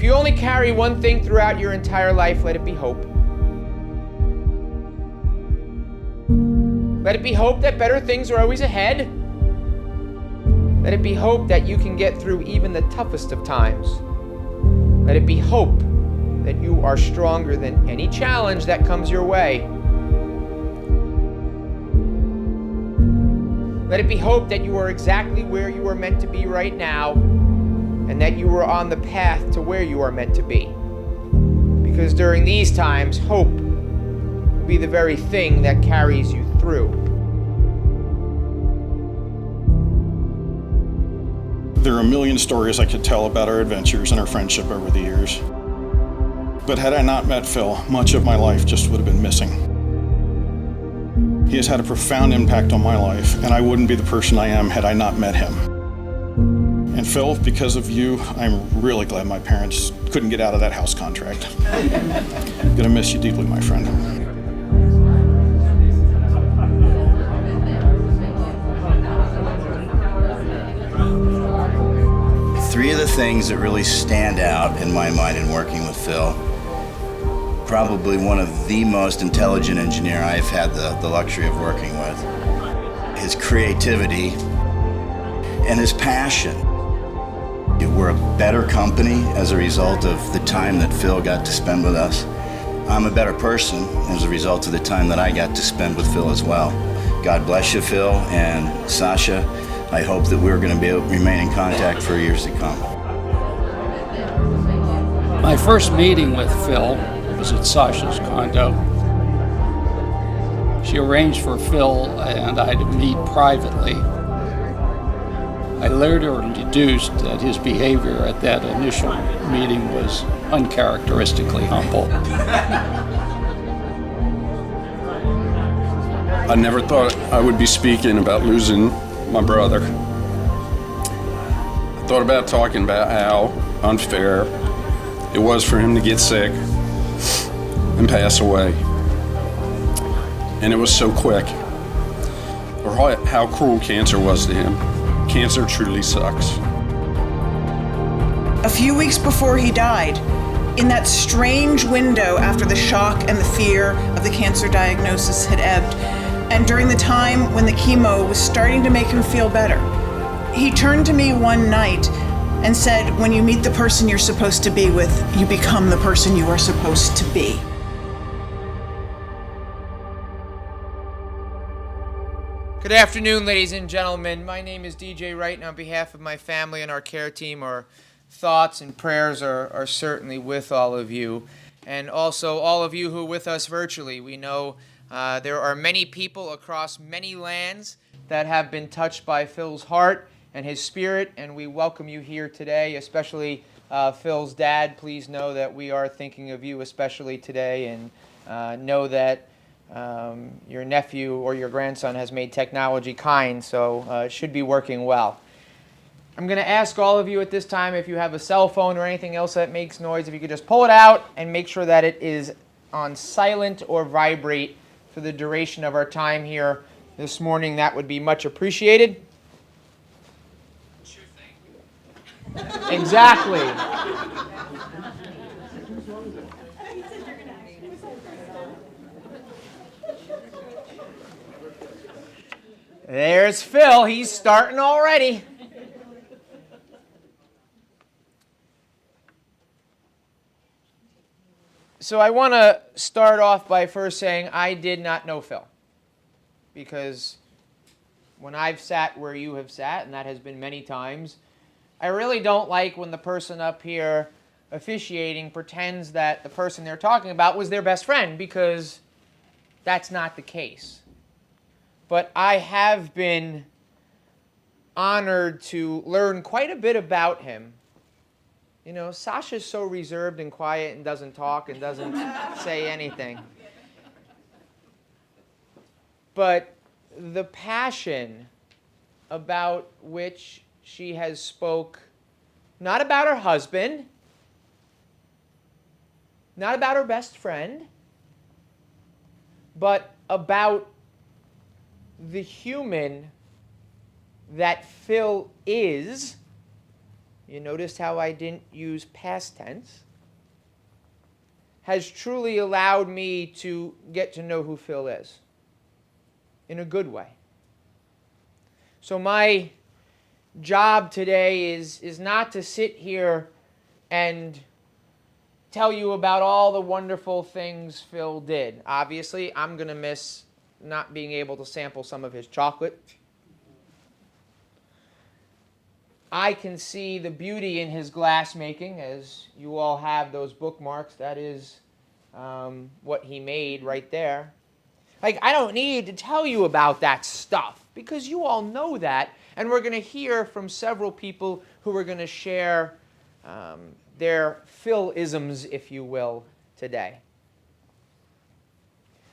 you only carry one thing throughout your entire life, let it be hope. Let it be hope that better things are always ahead. Let it be hope that you can get through even the toughest of times. Let it be hope that you are stronger than any challenge that comes your way. Let it be hope that you are exactly where you are meant to be right now, and that you are on the path to where you are meant to be. Because during these times, hope will be the very thing that carries you through. There are a million stories I could tell about our adventures and our friendship over the years. But had I not met Phil, much of my life just would have been missing. He has had a profound impact on my life, and I wouldn't be the person I am had I not met him. And Phil, because of you, I'm really glad my parents couldn't get out of that house contract. Gonna miss you deeply, my friend. Three of the things that really stand out in my mind in working with Phil: probably one of the most intelligent engineer I've had the luxury of working with. His creativity and his passion. We're a better company as a result of the time that Phil got to spend with us. I'm a better person as a result of the time that I got to spend with Phil as well. God bless you, Phil, and Sasha. I hope that we're going to be able to remain in contact for years to come. My first meeting with Phil was at Sasha's condo. She arranged for Phil and I to meet privately. I later deduced that his behavior at that initial meeting was uncharacteristically humble. I never thought I would be speaking about losing my brother. I thought about talking about how unfair it was for him to get sick and pass away. And it was so quick. Or how cruel cancer was to him. Cancer truly sucks. A few weeks before he died, in that strange window after the shock and the fear of the cancer diagnosis had ebbed, and during the time when the chemo was starting to make him feel better, he turned to me one night and said, "When you meet the person you're supposed to be with, you become the person you are supposed to be." Good afternoon, ladies and gentlemen. My name is DJ Wright, and on behalf of my family and our care team, our thoughts and prayers are certainly with all of you, and also all of you who are with us virtually. We know there are many people across many lands that have been touched by Phil's heart and his spirit, and we welcome you here today, especially Phil's dad. Please know that we are thinking of you especially today, and know that your nephew or your grandson has made technology kind, so it should be working well. I'm going to ask all of you at this time, if you have a cell phone or anything else that makes noise, if you could just pull it out and make sure that it is on silent or vibrate for the duration of our time here this morning. That would be much appreciated. Sure thing. Exactly. There's Phil. He's starting already. So I want to start off by first saying I did not know Phil. Because when I've sat where you have sat, and that has been many times, I really don't like when the person up here officiating pretends that the person they're talking about was their best friend, because that's not the case. But I have been honored to learn quite a bit about him. You know, Sasha's so reserved and quiet and doesn't talk and doesn't say anything. But the passion about which she has spoke, not about her husband, not about her best friend, but about the human that Phil is, you noticed how I didn't use past tense, has truly allowed me to get to know who Phil is in a good way. So my job today is not to sit here and tell you about all the wonderful things Phil did. Obviously, I'm going to miss not being able to sample some of his chocolate. I can see the beauty in his glass making, as you all have those bookmarks. That is what he made right there. Like, I don't need to tell you about that stuff because you all know that. And we're going to hear from several people who are going to share their Phil-isms, if you will, today.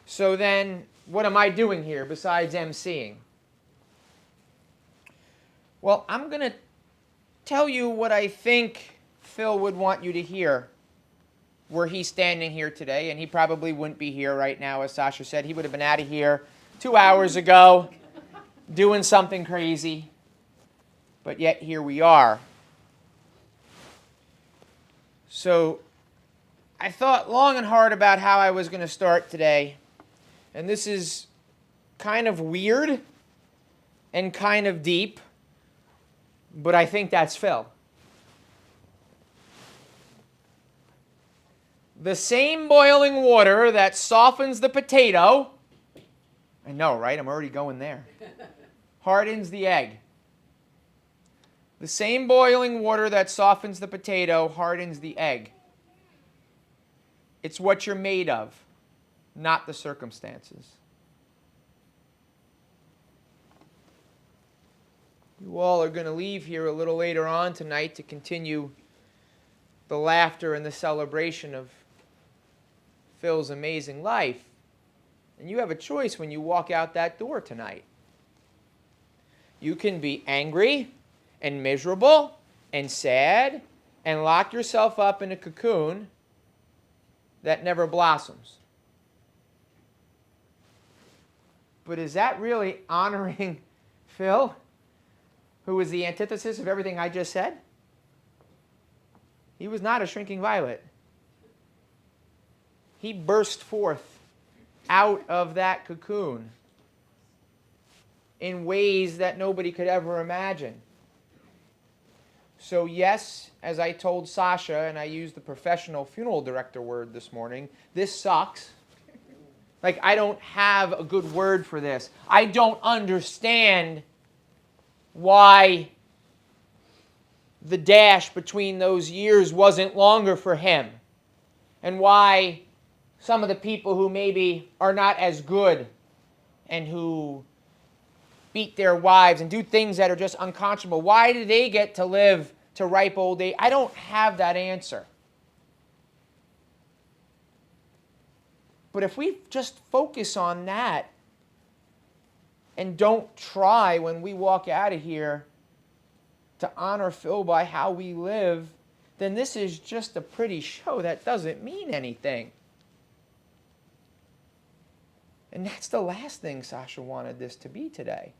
So then, what am I doing here besides emceeing? Well, I'm going to tell you what I think Phil would want you to hear were he standing here today, and he probably wouldn't be here right now, as Sasha said. He would have been out of here 2 hours ago doing something crazy, but yet here we are. So I thought long and hard about how I was going to start today, and this is kind of weird and kind of deep, but I think that's Phil. The same boiling water that softens the potato, I know, right? I'm already going there, hardens the egg. The same boiling water that softens the potato hardens the egg. It's what you're made of, not the circumstances. You all are going to leave here a little later on tonight to continue the laughter and the celebration of Phil's amazing life. And you have a choice when you walk out that door tonight. You can be angry and miserable and sad and lock yourself up in a cocoon that never blossoms. But is that really honoring Phil, who is the antithesis of everything I just said? He was not a shrinking violet. He burst forth out of that cocoon in ways that nobody could ever imagine. So yes, as I told Sasha, and I used the professional funeral director word this morning, this sucks. Like, I don't have a good word for this. I don't understand why the dash between those years wasn't longer for him, and why some of the people who maybe are not as good and who beat their wives and do things that are just unconscionable, why do they get to live to ripe old age? I don't have that answer. But if we just focus on that and don't try when we walk out of here to honor Phil by how we live, then this is just a pretty show that doesn't mean anything. And that's the last thing Sasha wanted this to be today.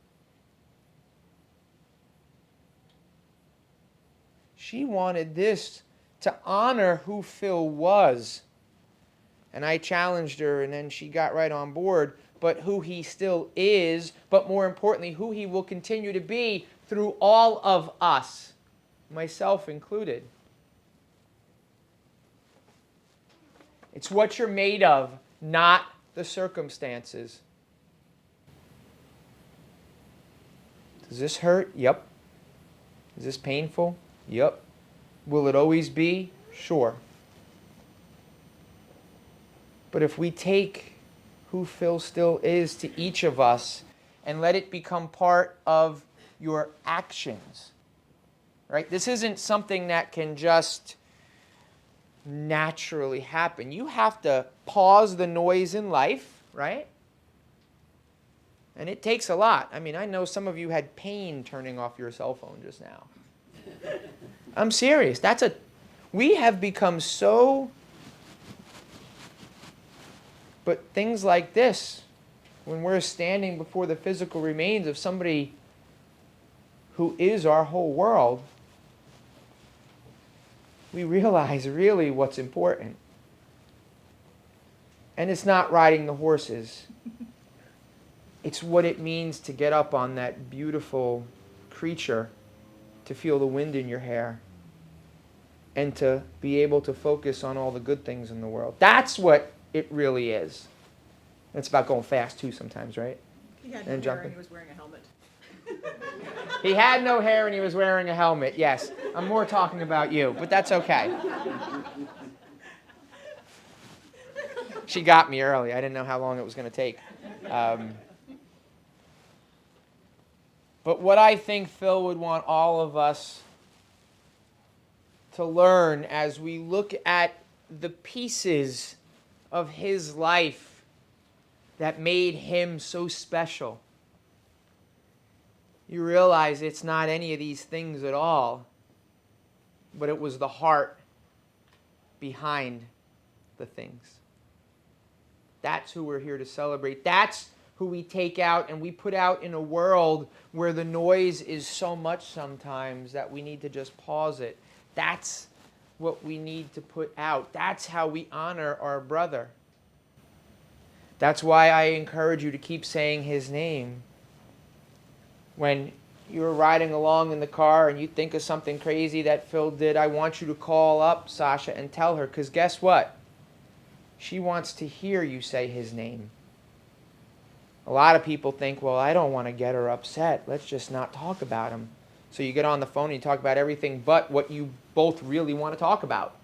She wanted this to honor who Phil was. And I challenged her, and then she got right on board. But who he still is, but more importantly, who he will continue to be through all of us, myself included. It's what you're made of, not the circumstances. Does this hurt? Yep. Is this painful? Yep. Will it always be? Sure. But if we take who Phil still is to each of us and let it become part of your actions, right? This isn't something that can just naturally happen. You have to pause the noise in life, right? And it takes a lot. I mean, I know some of you had pain turning off your cell phone just now. I'm serious. We have become so. But things like this, when we're standing before the physical remains of somebody who is our whole world, we realize really what's important. And it's not riding the horses. It's what it means to get up on that beautiful creature, to feel the wind in your hair, and to be able to focus on all the good things in the world. That's what it really is. It's about going fast too sometimes, right? He had And no hair jumping. and he was wearing a helmet. He had no hair and he was wearing a helmet. Yes, I'm more talking about you, but that's okay. She got me early. I didn't know how long it was going to take. But what I think Phil would want all of us to learn as we look at the pieces of his life that made him so special, you realize it's not any of these things at all, but it was the heart behind the things. That's who we're here to celebrate. That's who we take out and we put out in a world where the noise is so much sometimes that we need to just pause it. That's what we need to put out. That's how we honor our brother. That's why I encourage you to keep saying his name. When you're riding along in the car and you think of something crazy that Phil did, I want you to call up Sasha and tell her, because guess what? She wants to hear you say his name. A lot of people think, well, I don't want to get her upset. Let's just not talk about him. So you get on the phone and you talk about everything but what you both really want to talk about.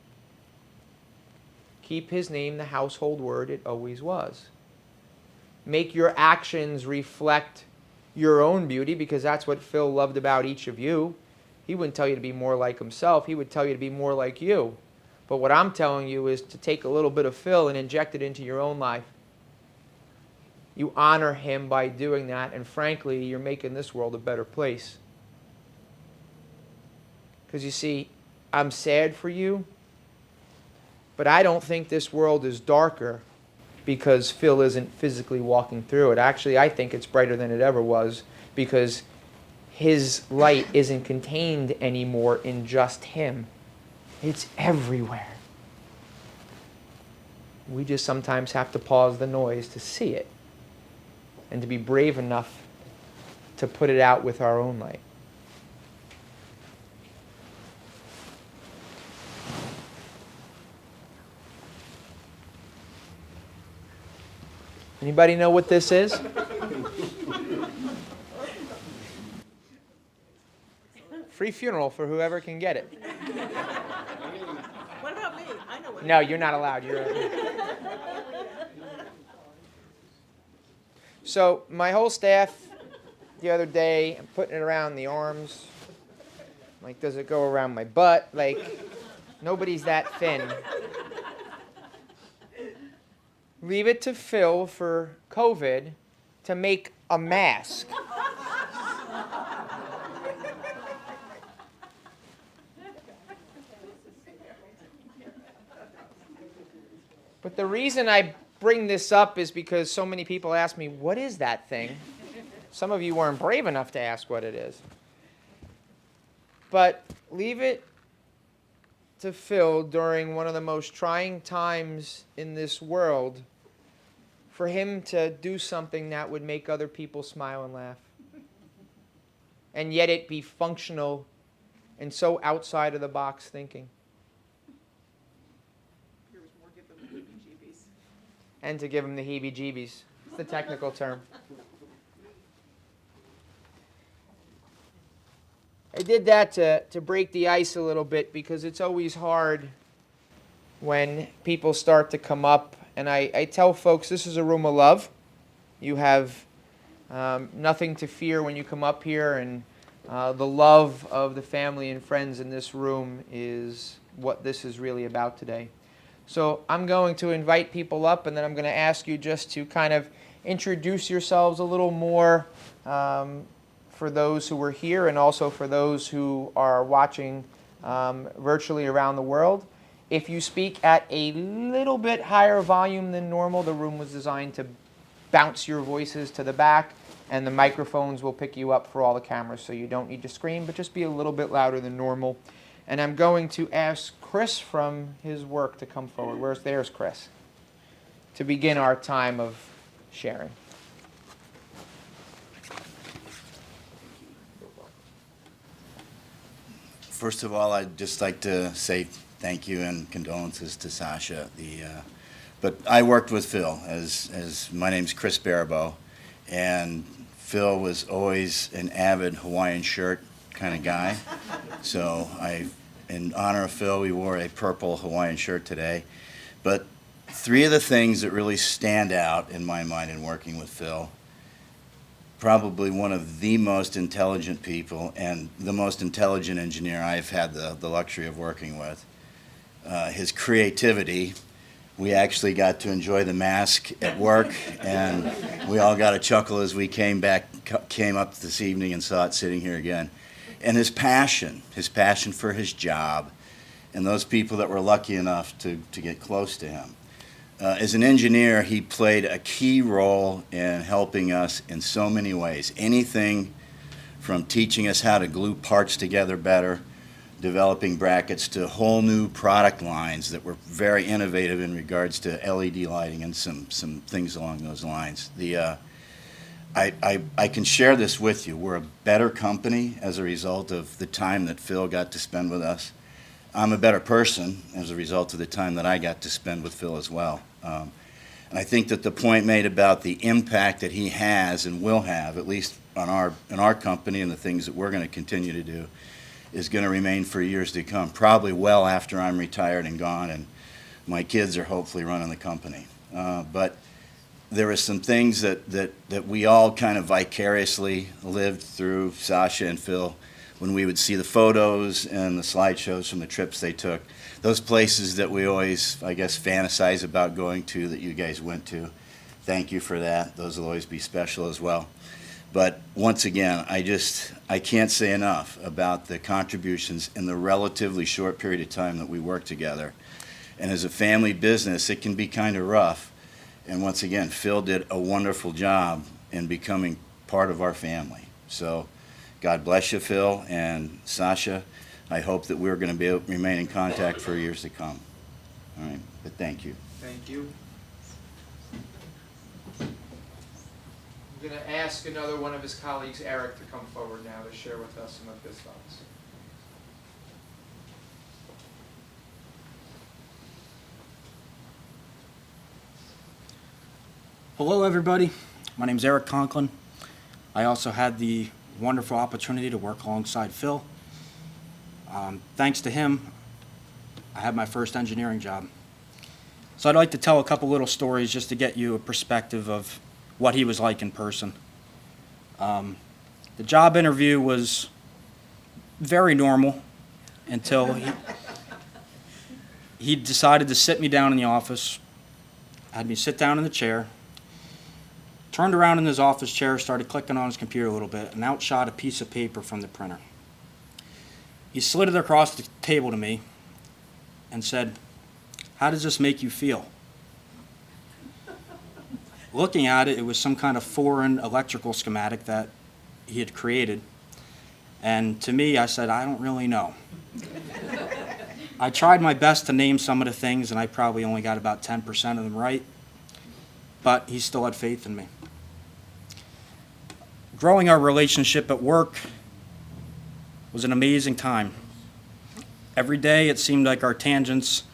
Keep his name the household word it always was. Make your actions reflect your own beauty, because that's what Phil loved about each of you. He wouldn't tell you to be more like himself. He would tell you to be more like you. But what I'm telling you is to take a little bit of Phil and inject it into your own life. You honor him by doing that, and frankly, you're making this world a better place. Because you see, I'm sad for you, but I don't think this world is darker because Phil isn't physically walking through it. Actually, I think it's brighter than it ever was, because his light isn't contained anymore in just him. It's everywhere. We just sometimes have to pause the noise to see it and to be brave enough to put it out with our own light. Anybody know what this is? Free funeral for whoever can get it. What about me? I know what. No, you're not allowed. So my whole staff the other day, I'm putting it around the arms. Like, does it go around my butt? Like, nobody's that thin. Leave it to Phil for COVID to make a mask. But the reason I bring this up is because so many people ask me, what is that thing? Some of you weren't brave enough to ask what it is. But leave it to Phil during one of the most trying times in this world for him to do something that would make other people smile and laugh. And yet it be functional and so outside of the box thinking. And to give him the heebie-jeebies. It's the technical term. I did that to break the ice a little bit, because it's always hard when people start to come up. And I tell folks, this is a room of love. You have nothing to fear when you come up here, and the love of the family and friends in this room is what this is really about today. So I'm going to invite people up, and then I'm going to ask you just to kind of introduce yourselves a little more for those who are here, and also for those who are watching virtually around the world. If you speak at a little bit higher volume than normal, the room was designed to bounce your voices to the back, and the microphones will pick you up for all the cameras, so you don't need to scream, but just be a little bit louder than normal. And I'm going to ask Chris from his work to come forward. There's Chris, to begin our time of sharing. First of all, I'd just like to say thank you and condolences to Sasha. But I worked with Phil, as my name's Chris Barebo, and Phil was always an avid Hawaiian shirt kind of guy. So in honor of Phil, we wore a purple Hawaiian shirt today. But three of the things that really stand out in my mind in working with Phil: probably one of the most intelligent people and the most intelligent engineer I've had the luxury of working with. His creativity. We actually got to enjoy the mask at work, and we all got a chuckle as we came up this evening and saw it sitting here again. And his passion for his job, and those people that were lucky enough to get close to him. As an engineer, he played a key role in helping us in so many ways. Anything from teaching us how to glue parts together better, developing brackets, to whole new product lines that were very innovative in regards to LED lighting and some things along those lines. I can share this with you. We're a better company as a result of the time that Phil got to spend with us. I'm a better person as a result of the time that I got to spend with Phil as well. And I think that the point made about the impact that he has and will have, at least on our company and the things that we're going to continue to do, is going to remain for years to come, probably well after I'm retired and gone and my kids are hopefully running the company. But there are some things that we all kind of vicariously lived through, Sasha and Phil, when we would see the photos and the slideshows from the trips they took. Those places that we always, I guess, fantasize about going to that you guys went to. Thank you for that. Those will always be special as well. But once again, I can't say enough about the contributions in the relatively short period of time that we worked together. And as a family business, it can be kind of rough. And once again, Phil did a wonderful job in becoming part of our family. So God bless you, Phil, and Sasha. I hope that we're going to be able to remain in contact for years to come. All right, but thank you. Thank you. I'm going to ask another one of his colleagues, Eric, to come forward now to share with us some of his thoughts. Hello, everybody. My name is Eric Conklin. I also had the wonderful opportunity to work alongside Phil. Thanks to him, I had my first engineering job. So I'd like to tell a couple little stories just to get you a perspective of what he was like in person. The job interview was very normal until he decided to sit me down in the office, had me sit down in the chair, turned around in his office chair, started clicking on his computer a little bit, and out shot a piece of paper from the printer. He slid it across the table to me and said, "How does this make you feel?" Looking at it, it was some kind of foreign electrical schematic that he had created. And to me, I said, "I don't really know." I tried my best to name some of the things, and I probably only got about 10% of them right. But he still had faith in me. Growing our relationship at work was an amazing time. Every day it seemed like our tangents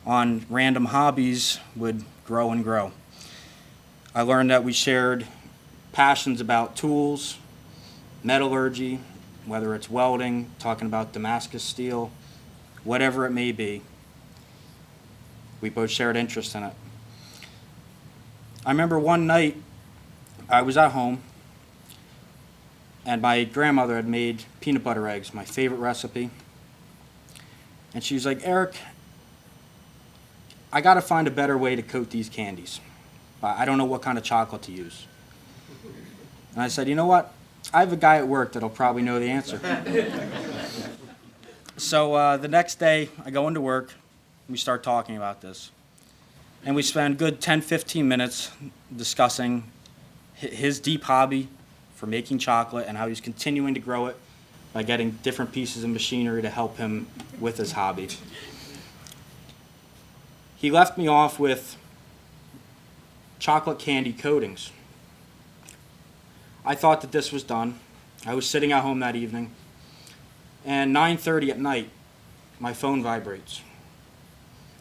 on random hobbies would grow and grow. I learned that we shared passions about tools, metallurgy, whether it's welding, talking about Damascus steel, whatever it may be. We both shared interest in it. I remember one night I was at home and my grandmother had made peanut butter eggs, my favorite recipe. And she was like, "Eric, I got to find a better way to coat these candies. I don't know what kind of chocolate to use." And I said, "You know what? I have a guy at work that'll probably know the answer." So the next day, I go into work, and we start talking about this. And we spend good 10, 15 minutes discussing his deep hobby for making chocolate and how he's continuing to grow it by getting different pieces of machinery to help him with his hobby. He left me off with chocolate candy coatings. I thought that this was done. I was sitting at home that evening, and 9:30 at night, my phone vibrates.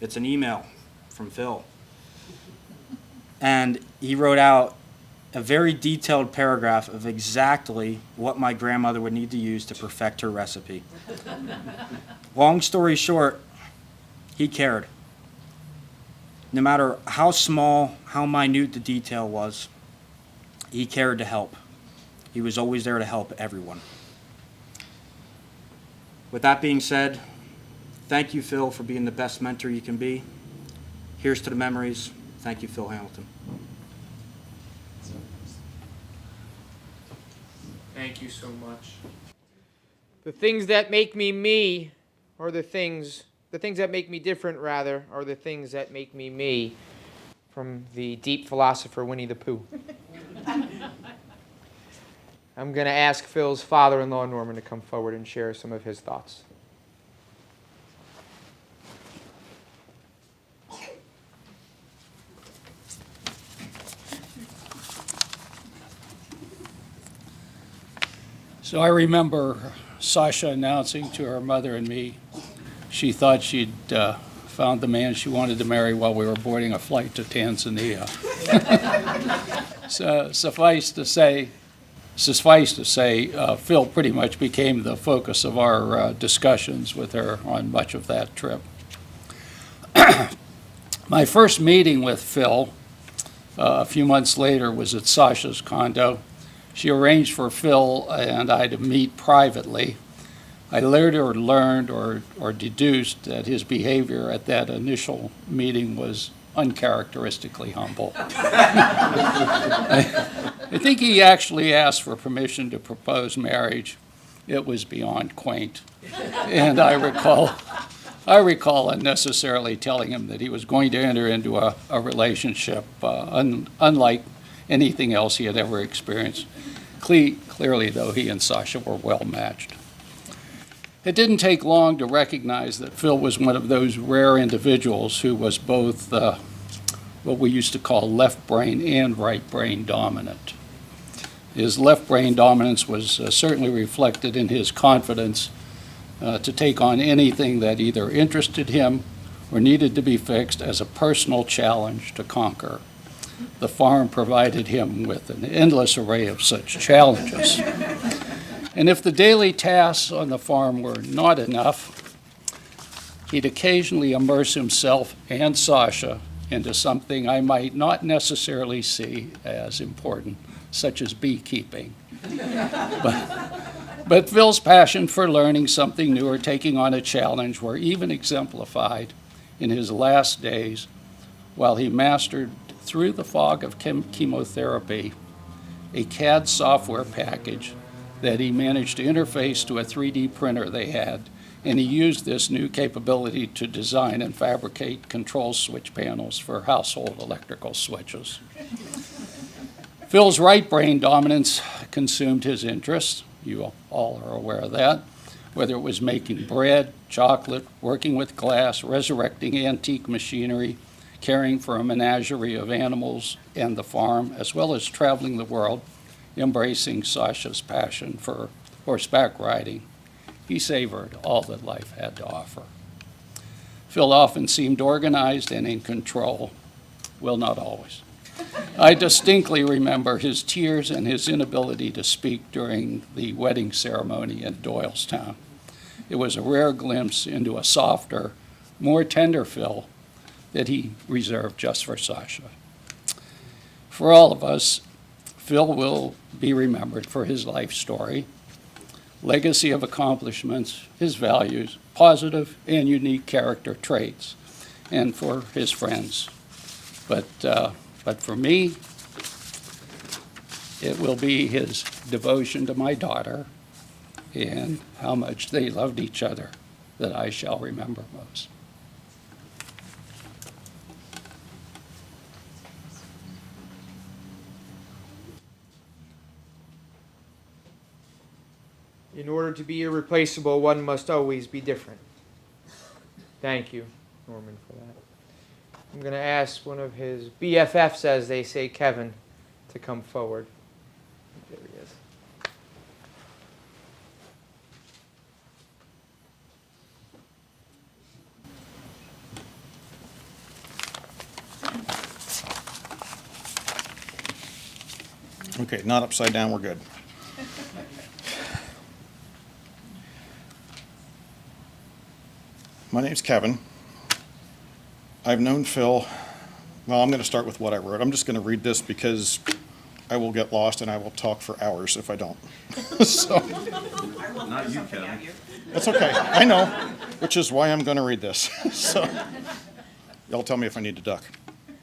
It's an email from Phil. And he wrote out a very detailed paragraph of exactly what my grandmother would need to use to perfect her recipe. Long story short, he cared. No matter how small, how minute the detail was, he cared to help. He was always there to help everyone. With that being said, thank you, Phil, for being the best mentor you can be. Here's to the memories. Thank you, Phil Hamilton. Thank you so much. The things that make me me, or the things that make me different, rather, are the things that make me me, from the deep philosopher Winnie the Pooh. I'm going to ask Phil's father-in-law, Norman, to come forward and share some of his thoughts. So I remember Sasha announcing to her mother and me she thought she'd found the man she wanted to marry while we were boarding a flight to Tanzania. So suffice to say, Phil pretty much became the focus of our discussions with her on much of that trip. My first meeting with Phil a few months later was at Sasha's condo. She arranged for Phil and I to meet privately. I later learned or deduced that his behavior at that initial meeting was uncharacteristically humble. I think he actually asked for permission to propose marriage. It was beyond quaint. And I recall unnecessarily telling him that he was going to enter into a relationship unlike anything else he had ever experienced. Clearly, though, he and Sasha were well matched. It didn't take long to recognize that Phil was one of those rare individuals who was both what we used to call left brain and right brain dominant. His left brain dominance was certainly reflected in his confidence to take on anything that either interested him or needed to be fixed as a personal challenge to conquer. The farm provided him with an endless array of such challenges. And if the daily tasks on the farm were not enough, he'd occasionally immerse himself and Sasha into something I might not necessarily see as important, such as beekeeping. But Phil's passion for learning something new or taking on a challenge were even exemplified in his last days while he mastered through the fog of chemotherapy a CAD software package that he managed to interface to a 3D printer they had, and he used this new capability to design and fabricate control switch panels for household electrical switches. Phil's right brain dominance consumed his interests. You all are aware of that. Whether it was making bread, chocolate, working with glass, resurrecting antique machinery, caring for a menagerie of animals and the farm, as well as traveling the world, embracing Sasha's passion for horseback riding, he savored all that life had to offer. Phil often seemed organized and in control. Well, not always. I distinctly remember his tears and his inability to speak during the wedding ceremony in Doylestown. It was a rare glimpse into a softer, more tender Phil that he reserved just for Sasha. For all of us, Phil will be remembered for his life story, legacy of accomplishments, his values, positive and unique character traits, and for his friends. But for me, it will be his devotion to my daughter and how much they loved each other that I shall remember most. In order to be irreplaceable, one must always be different. Thank you, Norman, for that. I'm going to ask one of his BFFs, as they say, Kevin, to come forward. There he is. Okay, not upside down, we're good. My name's Kevin. I've known Phil, well, I'm going to start with what I wrote. I'm just going to read this because I will get lost and I will talk for hours if I don't. So, Not you, Kevin. that's okay, I know, which is why I'm going to read this. So, y'all tell me if I need to duck.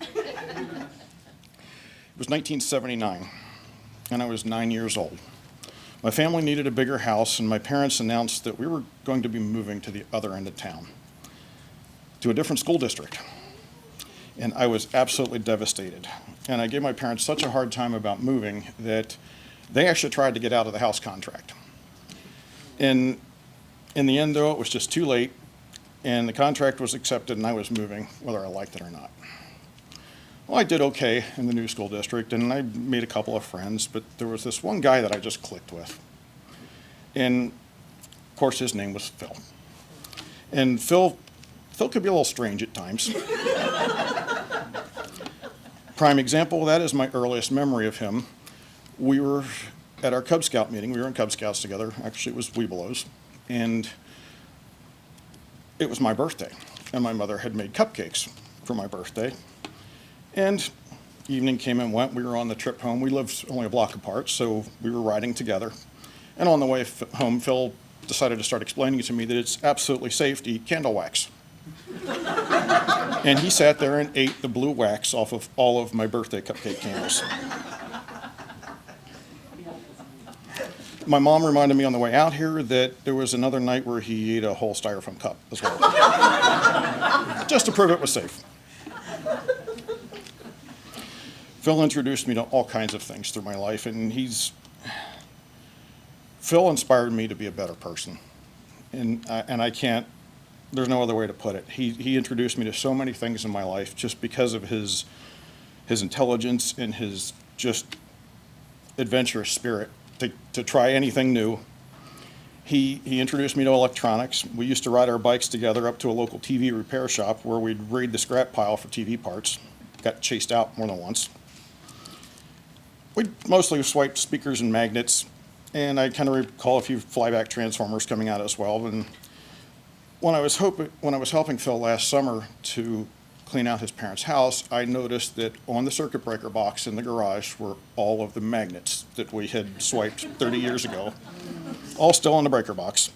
It was 1979, and I was 9 years old. My family needed a bigger house, and my parents announced that we were going to be moving to the other end of town, to a different school district. And I was absolutely devastated. And I gave my parents such a hard time about moving that they actually tried to get out of the house contract. And in the end, though, it was just too late, and the contract was accepted, and I was moving, whether I liked it or not. Well, I did okay in the new school district, and I made a couple of friends, but there was this one guy that I just clicked with. And, of course, his name was Phil. And Phil could be a little strange at times. Prime example of that is my earliest memory of him. We were at our Cub Scout meeting. We were in Cub Scouts together. Actually, it was Webelos. And it was my birthday. And my mother had made cupcakes for my birthday. And evening came and went. We were on the trip home. We lived only a block apart, so we were riding together. And on the way home, Phil decided to start explaining to me that it's absolutely safe to eat candle wax. And he sat there and ate the blue wax off of all of my birthday cupcake candles. My mom reminded me on the way out here that there was another night where he ate a whole styrofoam cup as well. Just to prove it was safe. Phil introduced me to all kinds of things through my life, and Phil inspired me to be a better person. And I can't, there's no other way to put it. He introduced me to so many things in my life just because of his intelligence and his just adventurous spirit to try anything new. He introduced me to electronics. We used to ride our bikes together up to a local TV repair shop where we'd raid the scrap pile for TV parts. Got chased out more than once. We mostly swiped speakers and magnets, and I kind of recall a few flyback transformers coming out as well. And when I was helping Phil last summer to clean out his parents' house, I noticed that on the circuit breaker box in the garage were all of the magnets that we had swiped 30 years ago, all still on the breaker box.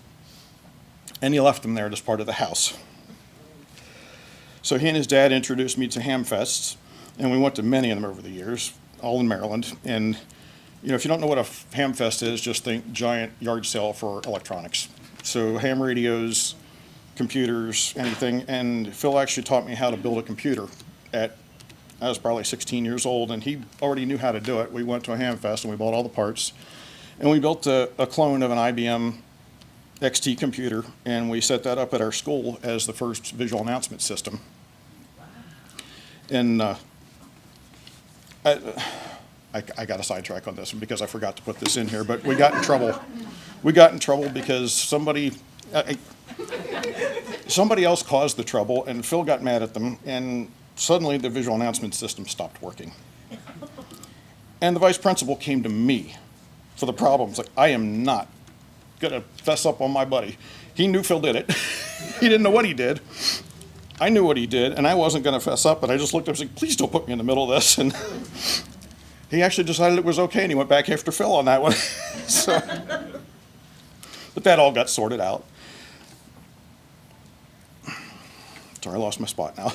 And he left them there as part of the house. So he and his dad introduced me to ham fests, and we went to many of them over the years, all in Maryland. And if you don't know what a ham fest is, just think giant yard sale for electronics. So ham radios, computers, anything. And Phil actually taught me how to build a computer I was probably 16 years old, and he already knew how to do it. We went to a ham fest and we bought all the parts, and we built a clone of an IBM XT computer, and we set that up at our school as the first visual announcement system. And I got a sidetrack on this one because I forgot to put this in here, but we got in trouble. We got in trouble because somebody else caused the trouble, and Phil got mad at them, and suddenly the visual announcement system stopped working. And the vice principal came to me for the problems. Like, I am not going to fess up on my buddy. He knew Phil did it. He didn't know what he did. I knew what he did, and I wasn't going to fess up, but I just looked up and said, please don't put me in the middle of this. And he actually decided it was okay, and he went back after Phil on that one. But that all got sorted out. Sorry, I lost my spot now.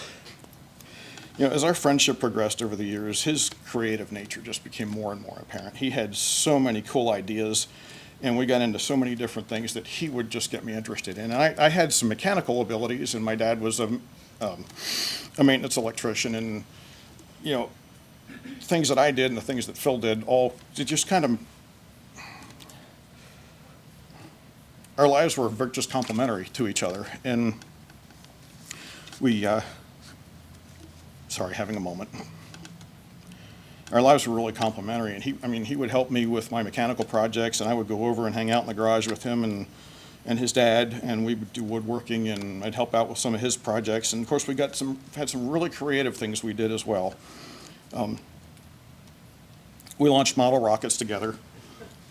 As our friendship progressed over the years, his creative nature just became more and more apparent. He had so many cool ideas, and we got into so many different things that he would just get me interested in. And I had some mechanical abilities, and my dad was a maintenance electrician, and things that I did and the things that Phil did, it just kind of, our lives were just complementary to each other. And we Sorry, having a moment. Our lives were really complementary, and he would help me with my mechanical projects, and I would go over and hang out in the garage with him and his dad, and we would do woodworking, and I'd help out with some of his projects. And of course, we had some really creative things we did as well. We launched model rockets together,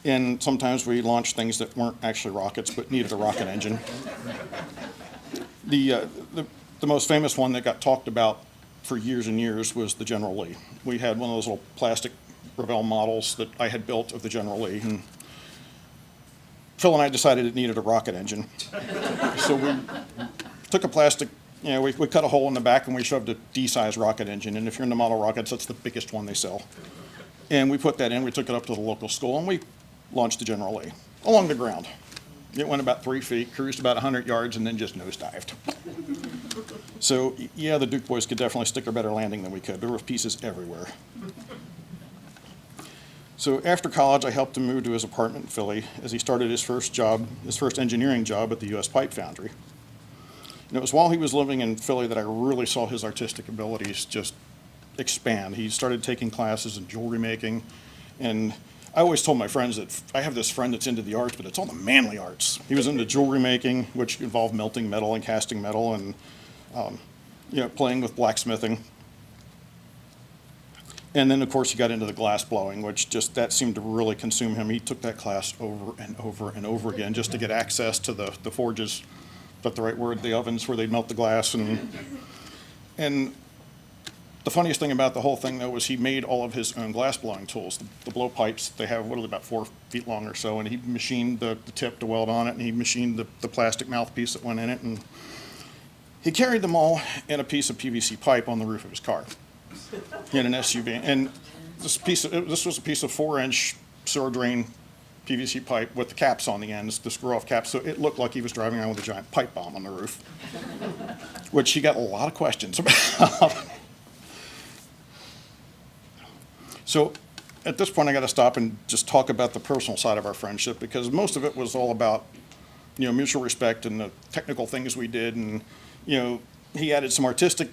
and sometimes we launched things that weren't actually rockets but needed a rocket engine. The most famous one that got talked about for years and years was the General Lee. We had one of those little plastic Revell models that I had built of the General Lee, and Phil and I decided it needed a rocket engine. So we took a plastic, we cut a hole in the back and we shoved a D-size rocket engine, and if you're into model rockets, that's the biggest one they sell. And we put that in, we took it up to the local school, and we launched the General Lee along the ground. It went about 3 feet, cruised about 100 yards, and then just nosedived. So, yeah, the Duke boys could definitely stick a better landing than we could. There were pieces everywhere. So after college, I helped him move to his apartment in Philly as he started his first engineering job at the U.S. Pipe Foundry. And it was while he was living in Philly that I really saw his artistic abilities just expand. He started taking classes in jewelry making, and I always told my friends that I have this friend that's into the arts, but it's all the manly arts. He was into jewelry making, which involved melting metal and casting metal, and playing with blacksmithing. And then, of course, he got into the glass blowing, which that seemed to really consume him. He took that class over and over and over again just to get access to the forges, is that the right word, the ovens where they'd melt the glass. And the funniest thing about the whole thing, though, was he made all of his own glass blowing tools. The blow pipes, they have, about 4 feet long or so, and he machined the tip to weld on it, and he machined the plastic mouthpiece that went in it, and he carried them all in a piece of PVC pipe on the roof of his car in an SUV. And this was a piece of 4-inch sewer drain PVC pipe with the caps on the ends, the screw-off caps, so it looked like he was driving around with a giant pipe bomb on the roof, which he got a lot of questions about. So at this point, I got to stop and just talk about the personal side of our friendship, because most of it was all about, mutual respect and the technical things we did. And, he added some artistic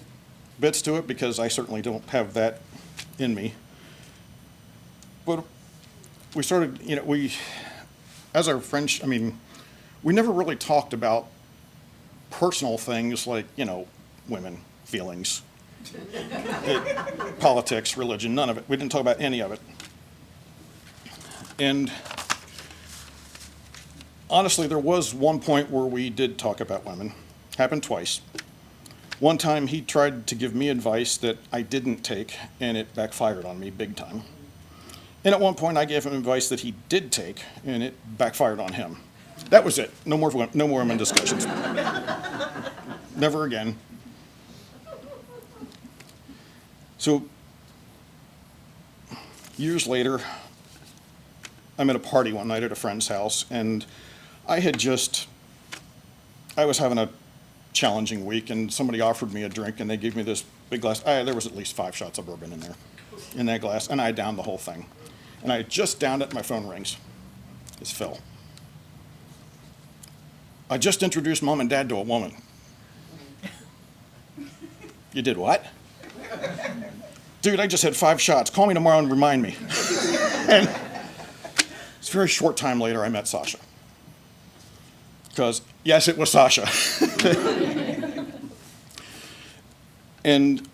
bits to it because I certainly don't have that in me. But we started, as our friendship, we never really talked about personal things like, women, feelings, politics, religion, none of it. We didn't talk about any of it. And honestly, there was one point where we did talk about women. Happened twice. One time he tried to give me advice that I didn't take, and it backfired on me big time. And at one point I gave him advice that he did take, and it backfired on him. That was it. No more women discussions. Never again. So, years later, I'm at a party one night at a friend's house, and I was having a challenging week, and somebody offered me a drink, and they gave me this big glass. There was at least 5 shots of bourbon in there, in that glass, and I downed the whole thing. And I just downed it, and my phone rings. It's Phil. I just introduced Mom and Dad to a woman. You did what? Dude, I just had 5 shots. Call me tomorrow and remind me. And it's a very short time later I met Sasha. Because, yes, it was Sasha. And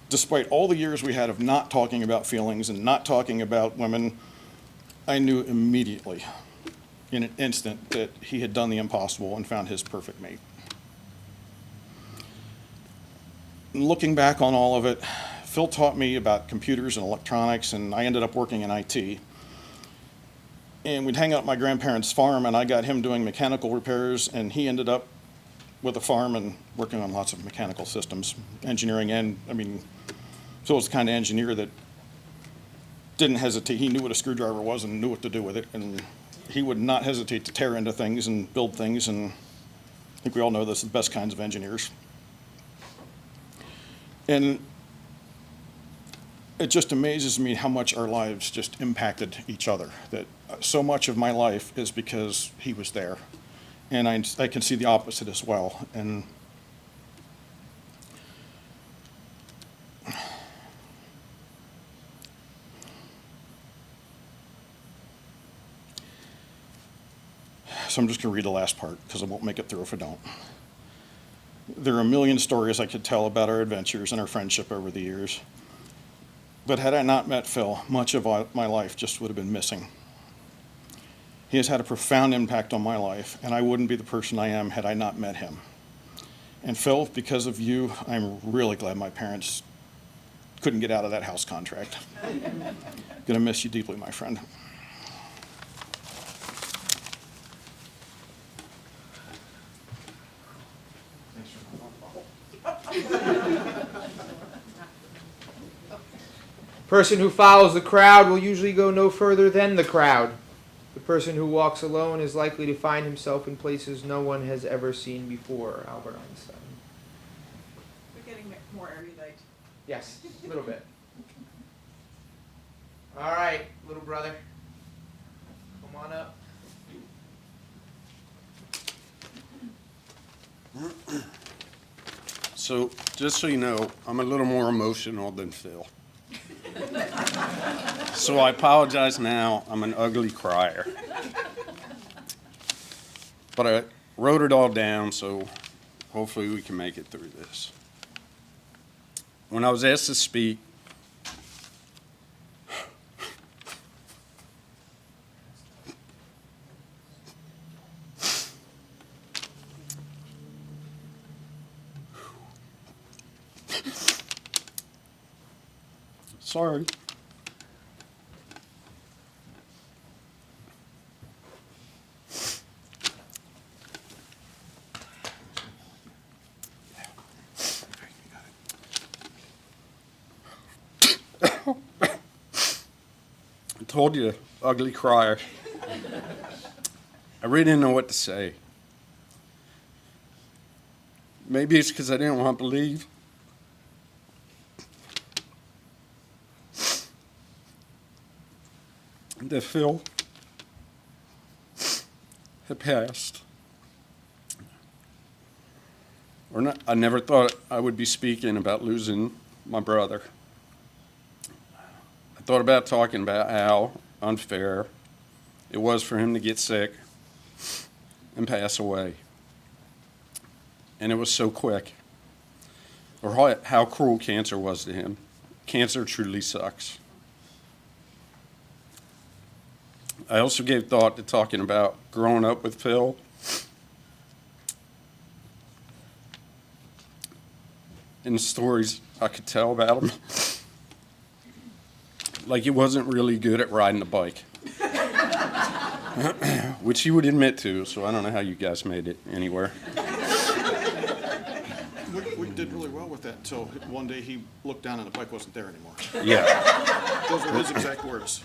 despite all the years we had of not talking about feelings and not talking about women, I knew immediately, in an instant, that he had done the impossible and found his perfect mate. And looking back on all of it, Phil taught me about computers and electronics, and I ended up working in IT. And we'd hang out at my grandparents' farm, and I got him doing mechanical repairs, and he ended up with a farm and working on lots of mechanical systems, engineering, and, Phil was the kind of engineer that didn't hesitate. He knew what a screwdriver was and knew what to do with it, and he would not hesitate to tear into things and build things, and I think we all know this are the best kinds of engineers. And it just amazes me how much our lives just impacted each other, that so much of my life is because he was there. And I can see the opposite as well. And so I'm just going to read the last part because I won't make it through if I don't. There are a million stories I could tell about our adventures and our friendship over the years. But had I not met Phil, much of my life just would have been missing. He has had a profound impact on my life, and I wouldn't be the person I am had I not met him. And Phil, because of you, I'm really glad my parents couldn't get out of that house contract. Gonna miss you deeply, my friend. Person who follows the crowd will usually go no further than the crowd. The person who walks alone is likely to find himself in places no one has ever seen before. Albert Einstein. We're getting more erudite. Yes, a little bit. All right, little brother. Come on up. So, just so you know, I'm a little more emotional than Phil. So I apologize now, I'm an ugly crier. But I wrote it all down, so hopefully we can make it through this. When I was asked to speak, sorry. I told you, ugly crier. I really didn't know what to say. Maybe it's because I didn't want to believe. That Phil had passed. Or not, I never thought I would be speaking about losing my brother. I thought about talking about how unfair it was for him to get sick and pass away. And it was so quick. Or how cruel cancer was to him. Cancer truly sucks. I also gave thought to talking about growing up with Phil. And the stories I could tell about him. Like he wasn't really good at riding a bike. Which he would admit to, so I don't know how you guys made it anywhere. We did really well with that until one day he looked down and the bike wasn't there anymore. Yeah. Those were his exact words.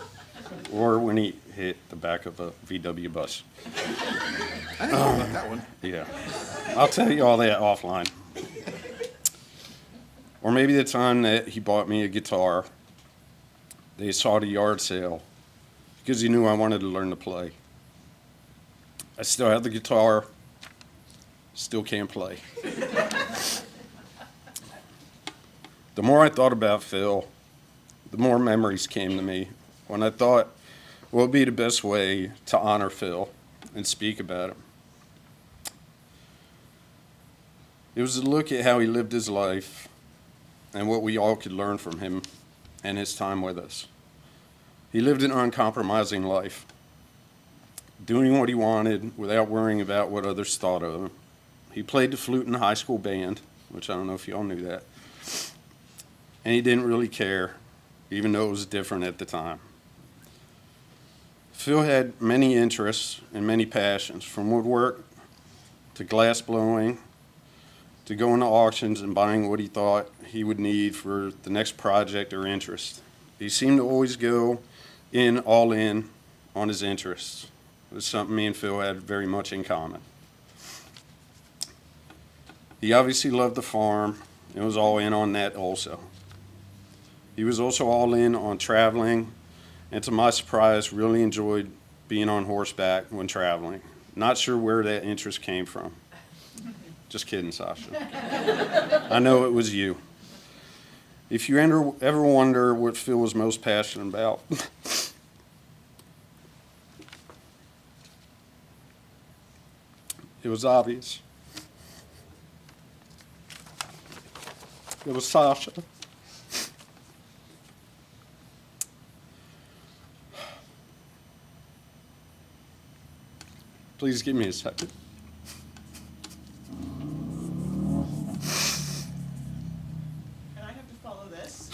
Or when he hit the back of a VW bus. I didn't know about that one. Yeah. I'll tell you all that offline. Or maybe the time that he bought me a guitar. They saw at a yard sale because he knew I wanted to learn to play. I still have the guitar, still can't play. The more I thought about Phil, the more memories came to me when I thought what would be the best way to honor Phil and speak about him. It was a look at how he lived his life and what we all could learn from him and his time with us. He lived an uncompromising life, doing what he wanted without worrying about what others thought of him. He played the flute in the high school band, which I don't know if y'all knew that. And he didn't really care, even though it was different at the time. Phil had many interests and many passions, from woodwork to glass blowing to going to auctions and buying what he thought he would need for the next project or interest. He seemed to always go all in on his interests. It was something me and Phil had very much in common. He obviously loved the farm and was all in on that also. He was also all in on traveling, and to my surprise, really enjoyed being on horseback when traveling. Not sure where that interest came from. Just kidding, Sasha. I know it was you. If you ever wonder what Phil was most passionate about, It was obvious. It was Sasha. Please give me a second. And I have to follow this.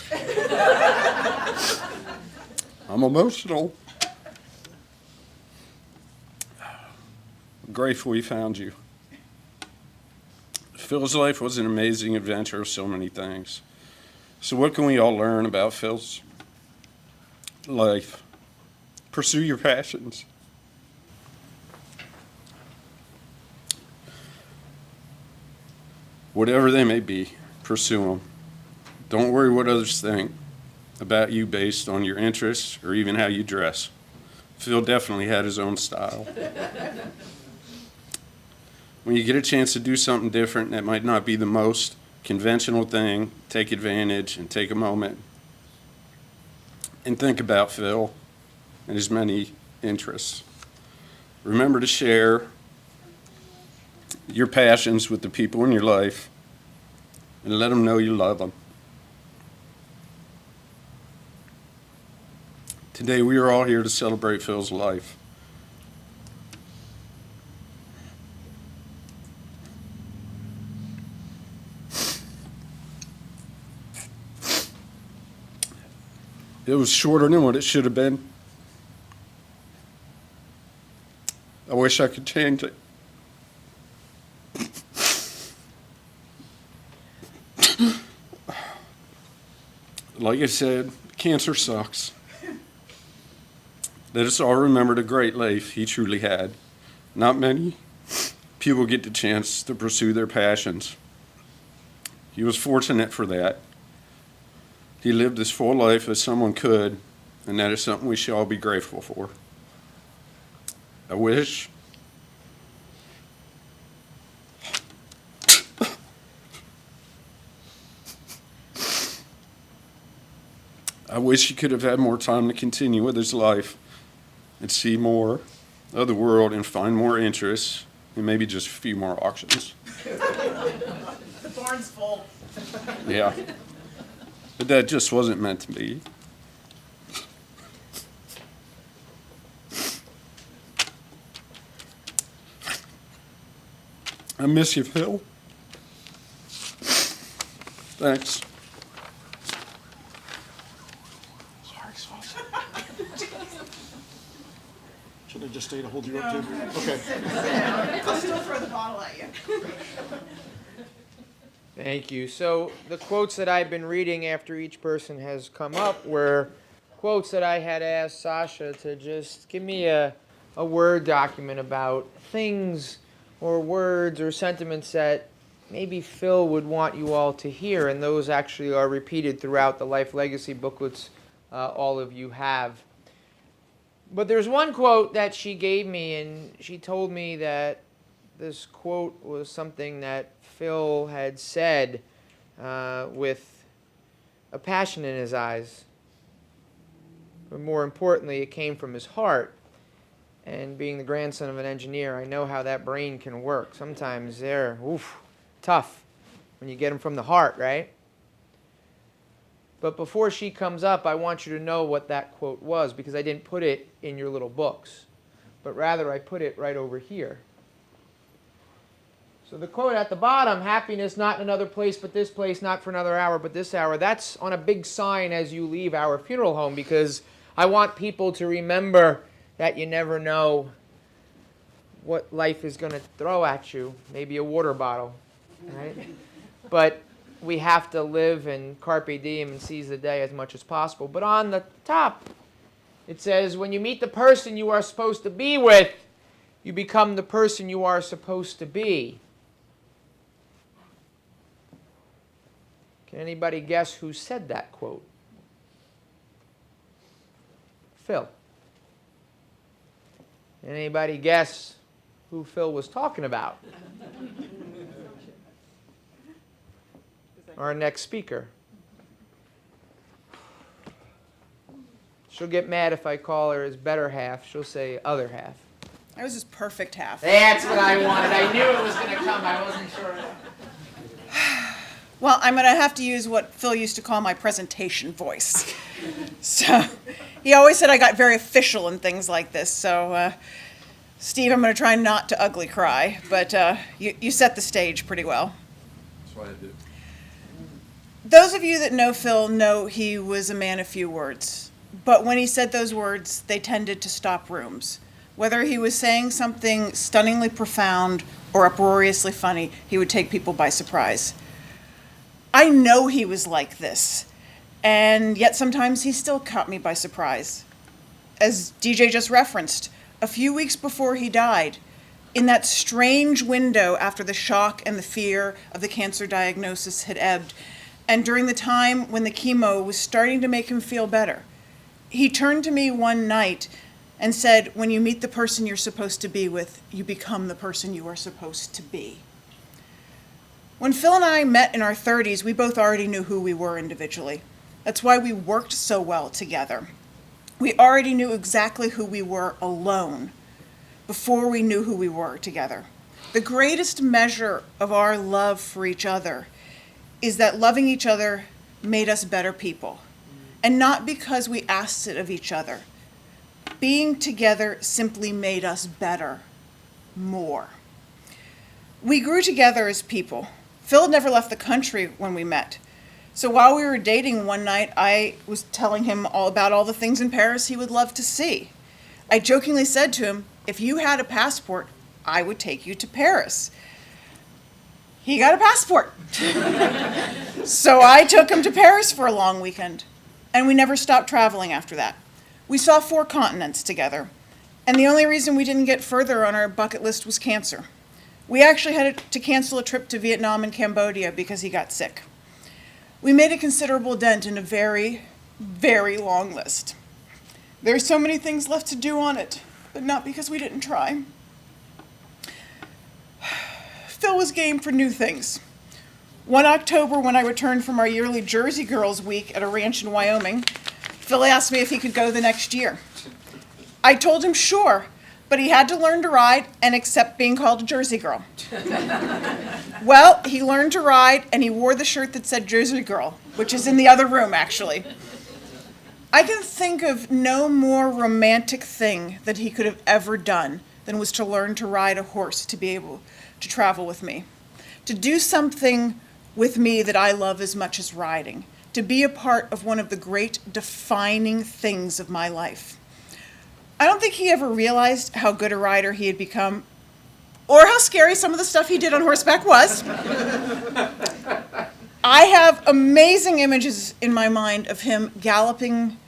I'm emotional. I'm grateful we found you. Phil's life was an amazing adventure of so many things. So what can we all learn about Phil's life? Pursue your passions. Whatever they may be, pursue them. Don't worry what others think about you based on your interests or even how you dress. Phil definitely had his own style. When you get a chance to do something different that might not be the most conventional thing, take advantage and take a moment and think about Phil and his many interests. Remember to share your passions with the people in your life and let them know you love them. Today we are all here to celebrate Phil's life. It was shorter than what it should have been. I wish I could change it. Like I said, cancer sucks. Let us all remember the great life he truly had. Not many people get the chance to pursue their passions. He was fortunate for that. He lived his full life as someone could, and that is something we should all be grateful for. I wish he could have had more time to continue with his life and see more of the world and find more interests and maybe just a few more auctions. The barn's full. Yeah. But that just wasn't meant to be. I miss you, Phil. Thanks. Should I just stay to hold you up, too? Okay. I'll still throw the bottle at you. Thank you. So the quotes that I've been reading after each person has come up were quotes that I had asked Sasha to just give me a Word document about things or words or sentiments that maybe Phil would want you all to hear, and those actually are repeated throughout the Life Legacy booklets all of you have. But there's one quote that she gave me, and she told me that this quote was something that Phil had said with a passion in his eyes. But more importantly, it came from his heart. And being the grandson of an engineer, I know how that brain can work. Sometimes they're tough when you get them from the heart, right? But before she comes up, I want you to know what that quote was, because I didn't put it in your little books, but rather I put it right over here. So the quote at the bottom, happiness not in another place but this place, not for another hour but this hour, that's on a big sign as you leave our funeral home, because I want people to remember that you never know what life is going to throw at you. Maybe a water bottle, right? But we have to live and carpe diem and seize the day as much as possible. But on the top, it says, when you meet the person you are supposed to be with, you become the person you are supposed to be. Can anybody guess who said that quote? Phil. Anybody guess who Phil was talking about? Our next speaker. She'll get mad if I call her his better half. She'll say other half. I was his perfect half. That's what I wanted. I knew it was going to come. I wasn't sure. Well, I'm going to have to use what Phil used to call my presentation voice. So he always said I got very official and things like this. So, Steve, I'm going to try not to ugly cry, but you set the stage pretty well. That's what I do. Those of you that know Phil know he was a man of few words. But when he said those words, they tended to stop rooms. Whether he was saying something stunningly profound or uproariously funny, he would take people by surprise. I know he was like this, and yet sometimes he still caught me by surprise. As DJ just referenced, a few weeks before he died, in that strange window after the shock and the fear of the cancer diagnosis had ebbed, and during the time when the chemo was starting to make him feel better, he turned to me one night and said, when you meet the person you're supposed to be with, you become the person you are supposed to be. When Phil and I met in our 30s, we both already knew who we were individually. That's why we worked so well together. We already knew exactly who we were alone before we knew who we were together. The greatest measure of our love for each other is that loving each other made us better people. And not because we asked it of each other. Being together simply made us better, more. We grew together as people. Phil had never left the country when we met. So while we were dating one night, I was telling him all about all the things in Paris he would love to see. I jokingly said to him, if you had a passport, I would take you to Paris. He got a passport. So I took him to Paris for a long weekend, and we never stopped traveling after that. We saw 4 continents together, and the only reason we didn't get further on our bucket list was cancer. We actually had to cancel a trip to Vietnam and Cambodia because he got sick. We made a considerable dent in a very, very long list. There are so many things left to do on it, but not because we didn't try. Phil was game for new things. One October, when I returned from our yearly Jersey Girls Week at a ranch in Wyoming, Phil asked me if he could go the next year. I told him sure, but he had to learn to ride and accept being called a Jersey girl. Well, he learned to ride, and he wore the shirt that said Jersey Girl, which is in the other room, actually. I can think of no more romantic thing that he could have ever done than was to learn to ride a horse to be able to travel with me, to do something with me that I love as much as riding, to be a part of one of the great defining things of my life. I don't think he ever realized how good a rider he had become, or how scary some of the stuff he did on horseback was. I have amazing images in my mind of him galloping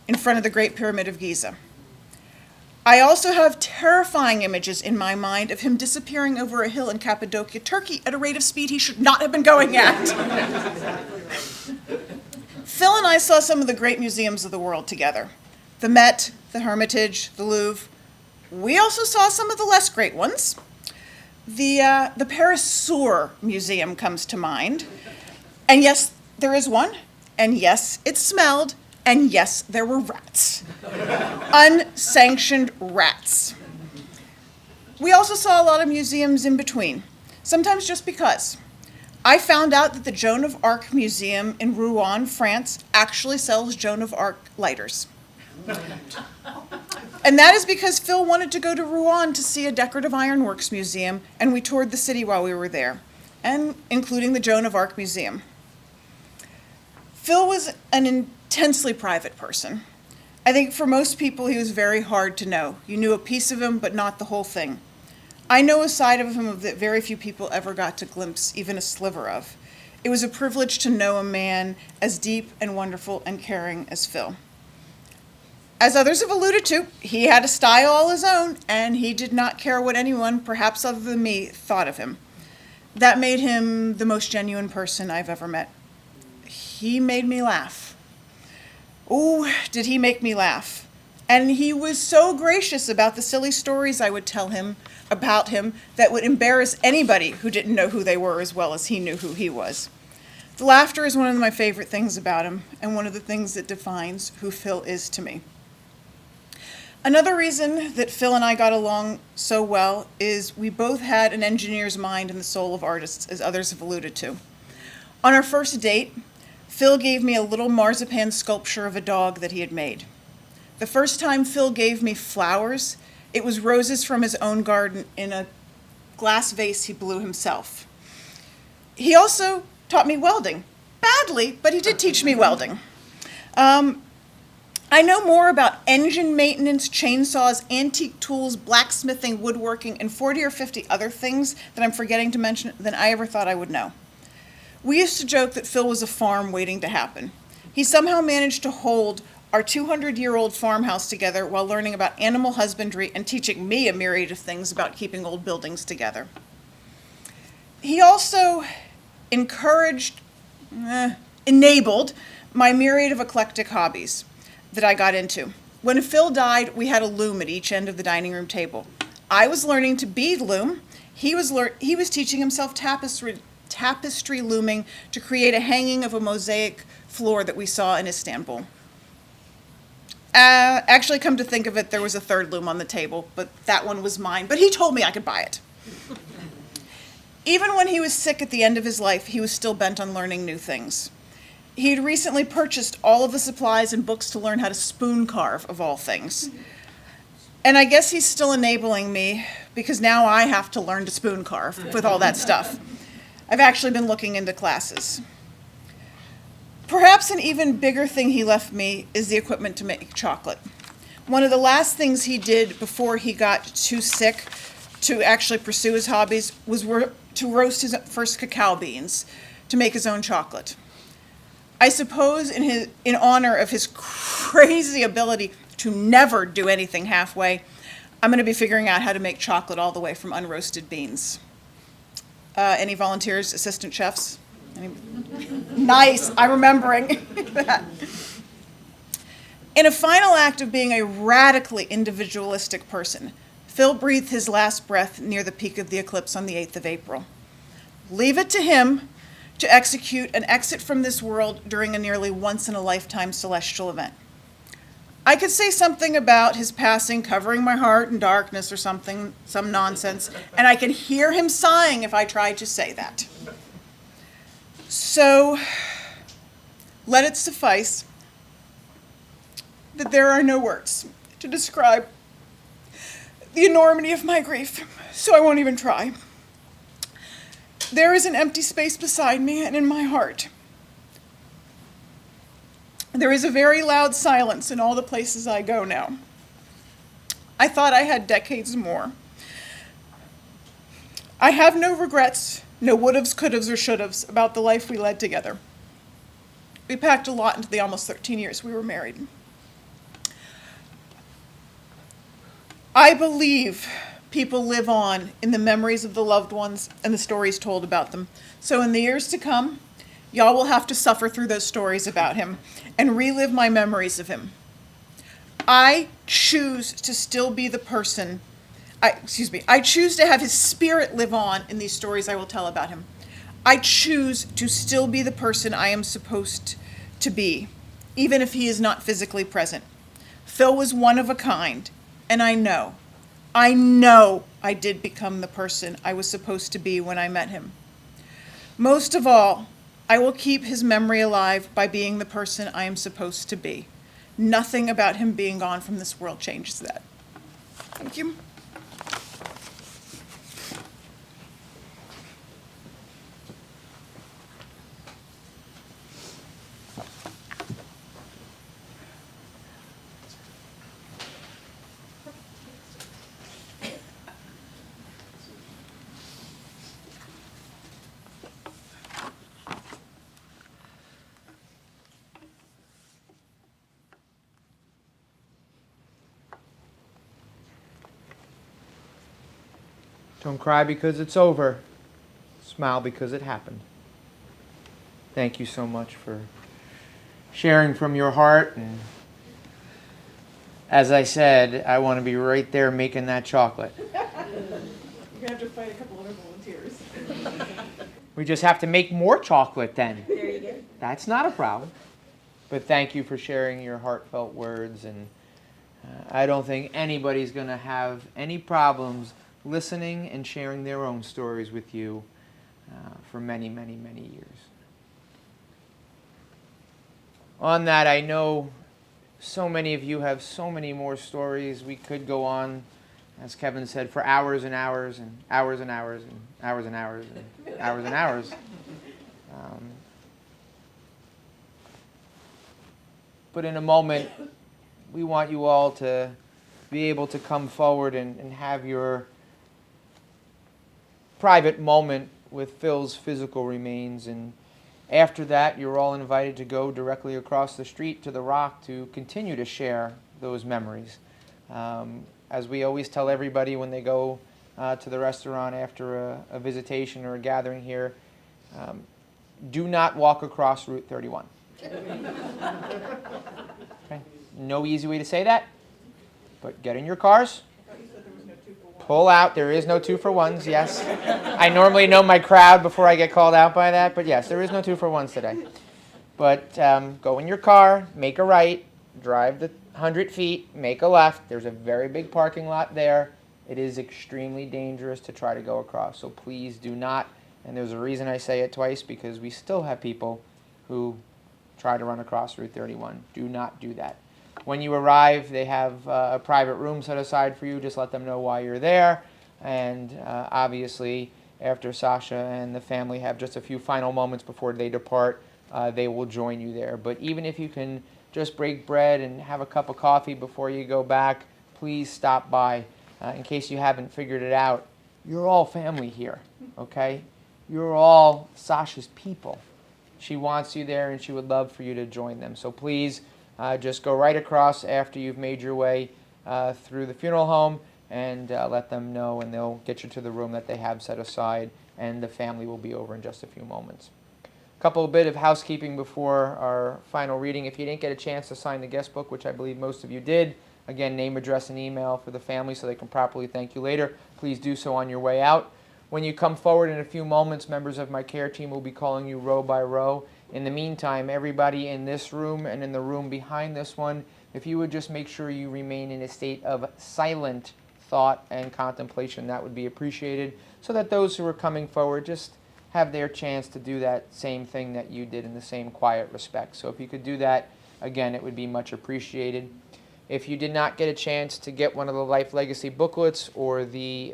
in front of the Great Pyramid of Giza. I also have terrifying images in my mind of him disappearing over a hill in Cappadocia, Turkey, at a rate of speed he should not have been going at. Phil and I saw some of the great museums of the world together. The Met, the Hermitage, the Louvre. We also saw some of the less great ones. The Paris Sour Museum comes to mind. And yes, there is one. And yes, it smelled. And yes, there were rats. Unsanctioned rats. We also saw a lot of museums in between, sometimes just because. I found out that the Joan of Arc Museum in Rouen, France, actually sells Joan of Arc lighters. And that is because Phil wanted to go to Rouen to see a decorative ironworks museum, and we toured the city while we were there, and including the Joan of Arc Museum. Phil was an intensely private person. I think for most people he was very hard to know. You knew a piece of him, but not the whole thing. I know a side of him that very few people ever got to glimpse even a sliver of. It was a privilege to know a man as deep and wonderful and caring as Phil. As others have alluded to, he had a style all his own, and he did not care what anyone, perhaps other than me, thought of him. That made him the most genuine person I've ever met. He made me laugh. Oh, did he make me laugh. And he was so gracious about the silly stories I would tell him about him that would embarrass anybody who didn't know who they were as well as he knew who he was. The laughter is one of my favorite things about him, and one of the things that defines who Phil is to me. Another reason that Phil and I got along so well is we both had an engineer's mind and the soul of artists, as others have alluded to. On our first date, Phil gave me a little marzipan sculpture of a dog that he had made. The first time Phil gave me flowers, it was roses from his own garden in a glass vase he blew himself. He also taught me welding. Badly, but he did teach me welding. I know more about engine maintenance, chainsaws, antique tools, blacksmithing, woodworking, and 40 or 50 other things that I'm forgetting to mention than I ever thought I would know. We used to joke that Phil was a farm waiting to happen. He somehow managed to hold our 200-year-old farmhouse together while learning about animal husbandry and teaching me a myriad of things about keeping old buildings together. He also enabled my myriad of eclectic hobbies that I got into. When Phil died, we had a loom at each end of the dining room table. I was learning to bead loom. He was teaching himself tapestry looming to create a hanging of a mosaic floor that we saw in Istanbul. Actually, come to think of it, there was a third loom on the table, but that one was mine. But he told me I could buy it. Even when he was sick at the end of his life, he was still bent on learning new things. He had recently purchased all of the supplies and books to learn how to spoon carve, of all things. And I guess he's still enabling me, because now I have to learn to spoon carve with all that stuff. I've actually been looking into classes. Perhaps an even bigger thing he left me is the equipment to make chocolate. One of the last things he did before he got too sick to actually pursue his hobbies was to roast his first cacao beans to make his own chocolate. I suppose in honor of his crazy ability to never do anything halfway, I'm going to be figuring out how to make chocolate all the way from unroasted beans. Any volunteers, assistant chefs? Nice, I'm remembering that. In a final act of being a radically individualistic person, Phil breathed his last breath near the peak of the eclipse on the 8th of April. Leave it to him to execute an exit from this world during a nearly once-in-a-lifetime celestial event. I could say something about his passing covering my heart in darkness or something, some nonsense, and I could hear him sighing if I tried to say that. So, let it suffice that there are no words to describe the enormity of my grief, so I won't even try. There is an empty space beside me and in my heart. There is a very loud silence in all the places I go now. I thought I had decades more. I have no regrets, no would'ves, could'ves, or should'ves about the life we led together. We packed a lot into the almost 13 years we were married. I believe people live on in the memories of the loved ones and the stories told about them. So in the years to come, y'all will have to suffer through those stories about him and relive my memories of him. I choose to still be the person, I choose to have his spirit live on in these stories I will tell about him. I choose to still be the person I am supposed to be, even if he is not physically present. Phil was one of a kind, and I know I did become the person I was supposed to be when I met him. Most of all, I will keep his memory alive by being the person I am supposed to be. Nothing about him being gone from this world changes that. Thank you. Don't cry because it's over. Smile because it happened. Thank you so much for sharing from your heart. And as I said, I want to be right there making that chocolate. You're going to have to fight a couple other volunteers. We just have to make more chocolate then. There you go. That's not a problem. But thank you for sharing your heartfelt words. And I don't think anybody's going to have any problems listening and sharing their own stories with you for many, many, many years. On that, I know so many of you have so many more stories. We could go on, as Kevin said, for hours and hours and hours and hours and hours and hours and hours and hours. But in a moment, we want you all to be able to come forward and have your private moment with Phil's physical remains. And after that, you're all invited to go directly across the street to the Rock to continue to share those memories. As we always tell everybody when they go to the restaurant after a visitation or a gathering here, do not walk across Route 31. Okay. No easy way to say that, but get in your cars, pull out. There is no 2-for-1s, yes. I normally know my crowd before I get called out by that, but yes, there is no 2-for-1s today. But go in your car, make a right, drive the 100 feet, make a left. There's a very big parking lot there. It is extremely dangerous to try to go across, so please do not. And there's a reason I say it twice, because we still have people who try to run across Route 31. Do not do that. When you arrive, they have a private room set aside for you. Just let them know why you're there. And obviously, after Sasha and the family have just a few final moments before they depart, they will join you there. But even if you can just break bread and have a cup of coffee before you go back, please stop by. In case you haven't figured it out, you're all family here, okay? You're all Sasha's people. She wants you there, and she would love for you to join them. So please just go right across after you've made your way through the funeral home, and let them know, and they'll get you to the room that they have set aside, and the family will be over in just a few moments. A couple bit of housekeeping before our final reading. If you didn't get a chance to sign the guest book, which I believe most of you did, again, name, address, and email for the family so they can properly thank you later. Please do so on your way out. When you come forward in a few moments, members of my care team will be calling you row by row. In the meantime, everybody in this room and in the room behind this one, if you would just make sure you remain in a state of silent thought and contemplation, that would be appreciated, so that those who are coming forward just have their chance to do that same thing that you did in the same quiet respect. So if you could do that, again, it would be much appreciated. If you did not get a chance to get one of the Life Legacy booklets or the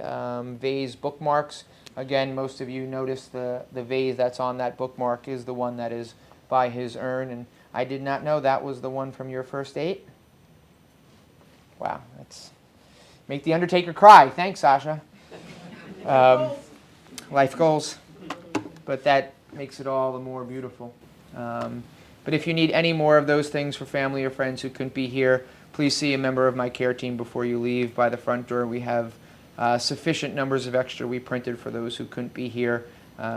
vase bookmarks, again, most of you noticed the vase that's on that bookmark is the one that is by his urn. And I did not know that was the one from your first date. Wow, that's make the Undertaker cry. Thanks, Sasha. Life goals. But that makes it all the more beautiful. But if you need any more of those things for family or friends who couldn't be here, please see a member of my care team before you leave. By the front door, we have sufficient numbers of extra we printed for those who couldn't be here,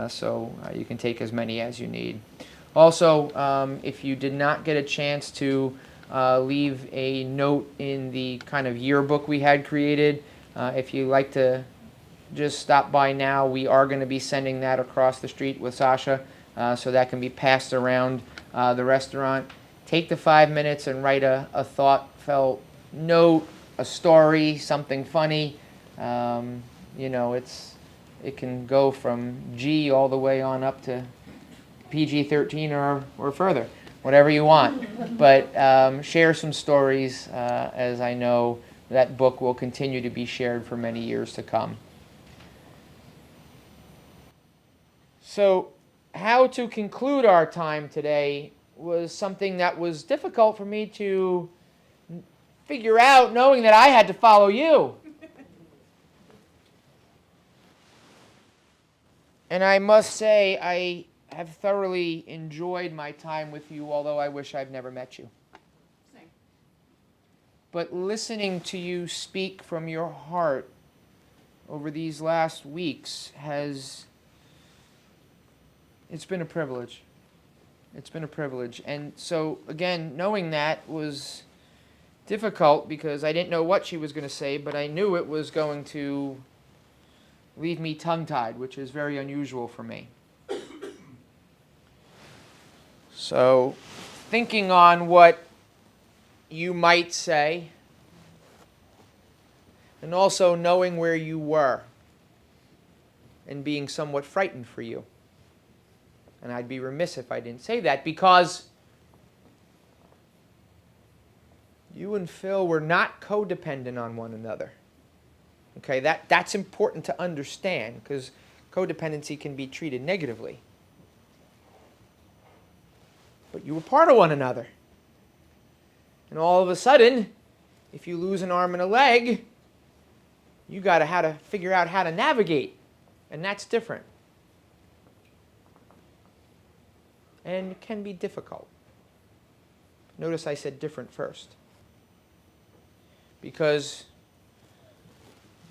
so you can take as many as you need. Also, if you did not get a chance to leave a note in the kind of yearbook we had created, if you'd like to just stop by now, we are going to be sending that across the street with Sasha, so that can be passed around the restaurant. Take the 5 minutes and write a thought-felt note, a story, something funny. You know, it can go from G all the way on up to PG-13 or further, whatever you want. But share some stories, as I know that book will continue to be shared for many years to come. So, how to conclude our time today was something that was difficult for me to figure out, knowing that I had to follow you. And I must say, I have thoroughly enjoyed my time with you, although I wish I've never met you. Same. But listening to you speak from your heart over these last weeks it's been a privilege. It's been a privilege. And so, again, knowing that was difficult because I didn't know what she was going to say, but I knew it was going to leave me tongue-tied, which is very unusual for me. So, thinking on what you might say, and also knowing where you were and being somewhat frightened for you. And I'd be remiss if I didn't say that, because you and Phil were not codependent on one another. Okay, that's important to understand, because codependency can be treated negatively. But you were part of one another. And all of a sudden, if you lose an arm and a leg, you got to figure out how to navigate. And that's different. And it can be difficult. Notice I said different first. Because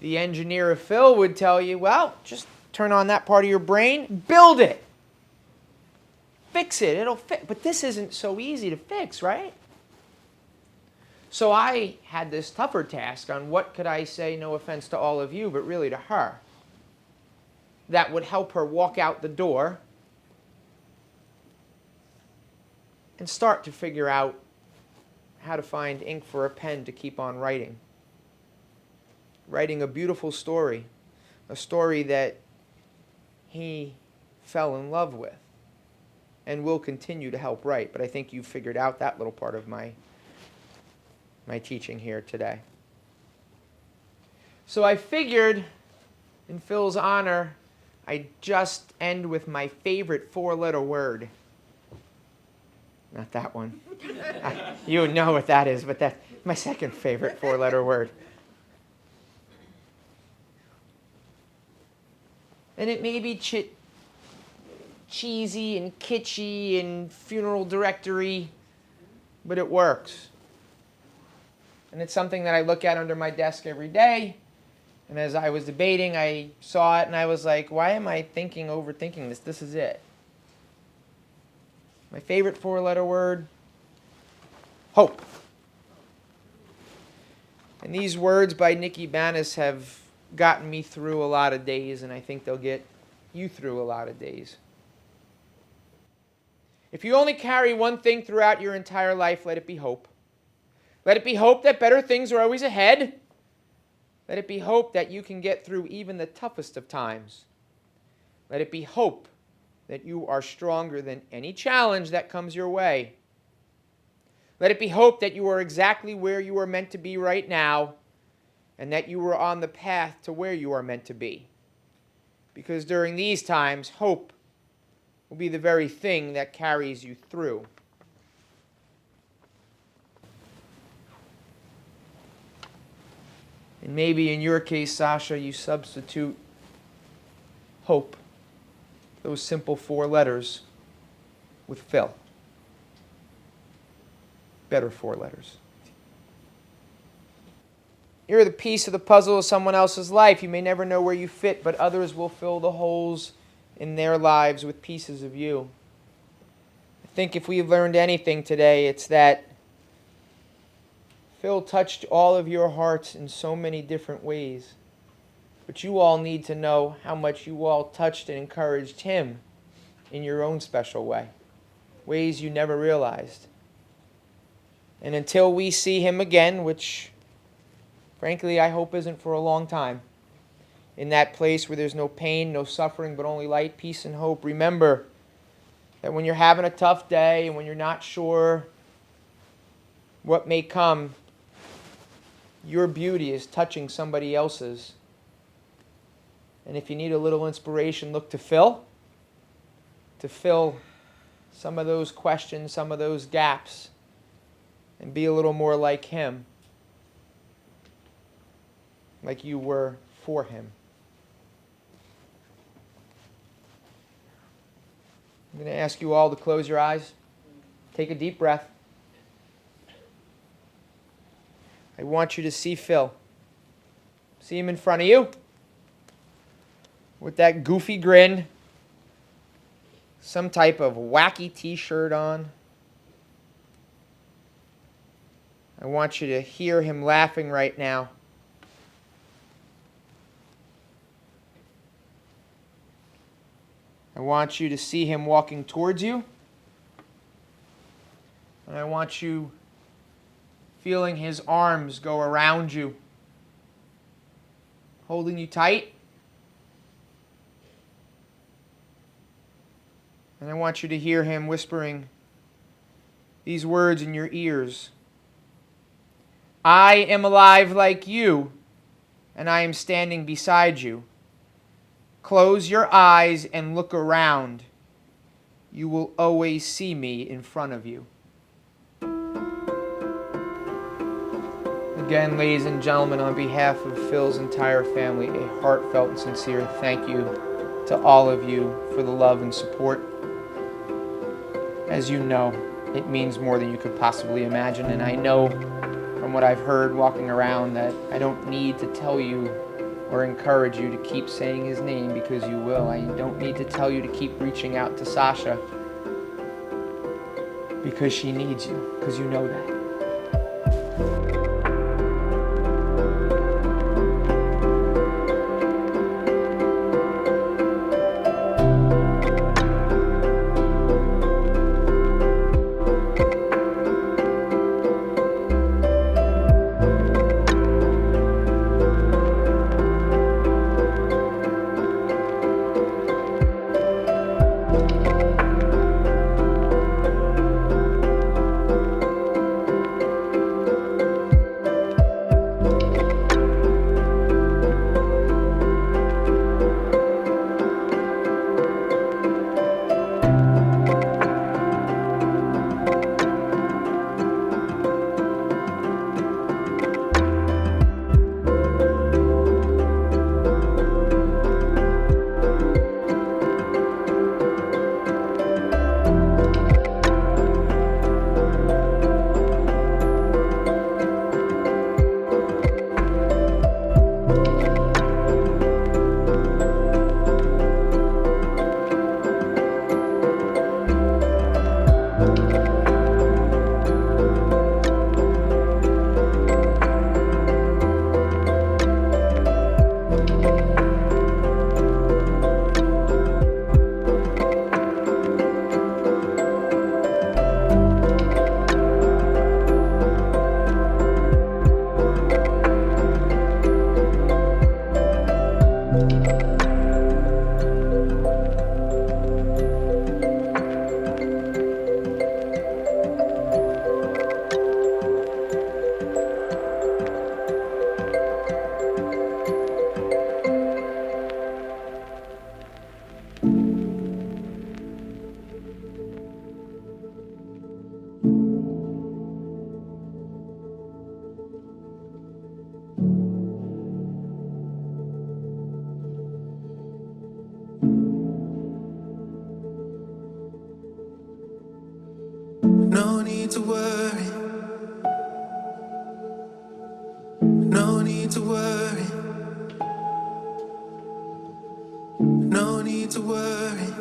the engineer of Phil would tell you, well, just turn on that part of your brain, build it. Fix it, it'll fit. But this isn't so easy to fix, right? So I had this tougher task on what could I say, no offense to all of you, but really to her, that would help her walk out the door and start to figure out how to find ink for a pen to keep on writing. Writing a beautiful story, a story that he fell in love with and will continue to help write. But I think you figured out that little part of my teaching here today. So I figured, in Phil's honor, I'd just end with my favorite four-letter word. Not that one. You know what that is, but that's my second favorite four-letter word. And it may be cheesy and kitschy and funeral directory, but it works. And it's something that I look at under my desk every day. And as I was debating, I saw it and I was like, why am I overthinking this? This is it. My favorite four-letter word, hope. And these words by Nikki Banis have gotten me through a lot of days, and I think they'll get you through a lot of days. If you only carry one thing throughout your entire life, let it be hope. Let it be hope that better things are always ahead. Let it be hope that you can get through even the toughest of times. Let it be hope that you are stronger than any challenge that comes your way. Let it be hope that you are exactly where you are meant to be right now, and that you are on the path to where you are meant to be. Because during these times, hope will be the very thing that carries you through. And maybe in your case, Sasha, you substitute hope, those simple four letters, with Phil. Better four letters. You're the piece of the puzzle of someone else's life. You may never know where you fit, but others will fill the holes in their lives with pieces of you. I think if we've learned anything today, it's that Phil touched all of your hearts in so many different ways. But you all need to know how much you all touched and encouraged him in your own special way. Ways you never realized. And until we see him again, which frankly I hope isn't for a long time, in that place where there's no pain, no suffering, but only light, peace, and hope, remember that when you're having a tough day and when you're not sure what may come, your beauty is touching somebody else's. And if you need a little inspiration, look to Phil, to fill some of those questions, some of those gaps, and be a little more like him, like you were for him. I'm going to ask you all to close your eyes. Take a deep breath. I want you to see Phil. See him in front of you with that goofy grin, some type of wacky t-shirt on. I want you to hear him laughing right now. I want you to see him walking towards you. And I want you feeling his arms go around you holding you tight. And I want you to hear him whispering these words in your ears. I am alive like you, and I am standing beside you. Close your eyes and look around. You will always see me in front of you. Again, ladies and gentlemen, on behalf of Phil's entire family, a heartfelt and sincere thank you to all of you for the love and support. As you know, it means more than you could possibly imagine, and I know from what I've heard walking around that I don't need to tell you or encourage you to keep saying his name, because you will. I don't need to tell you to keep reaching out to Sasha, because she needs you, because you know that. No need to worry. No need to worry. No need to worry.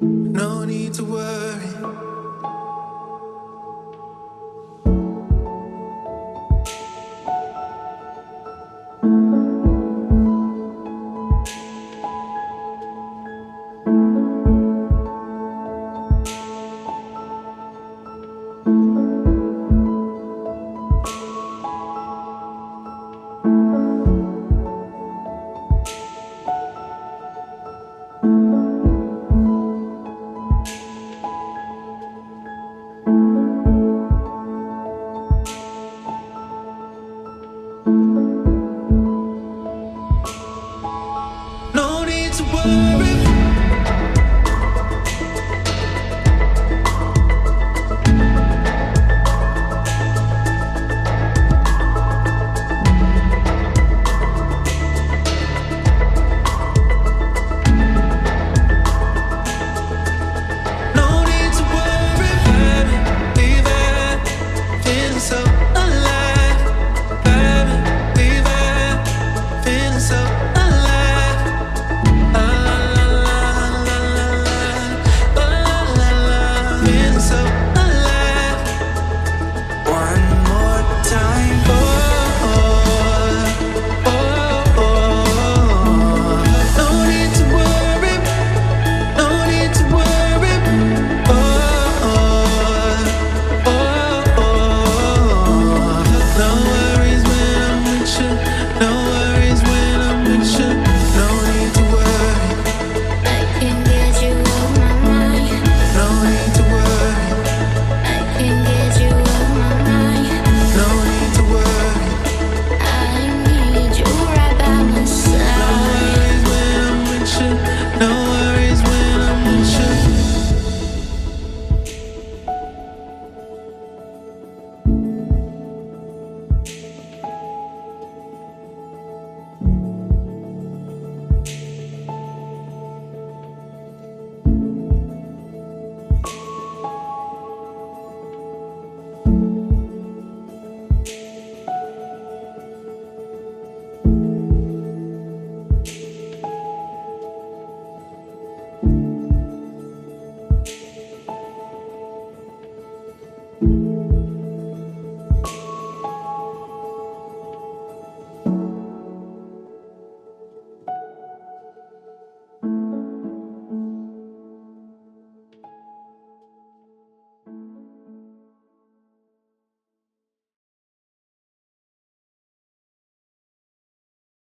No need to worry.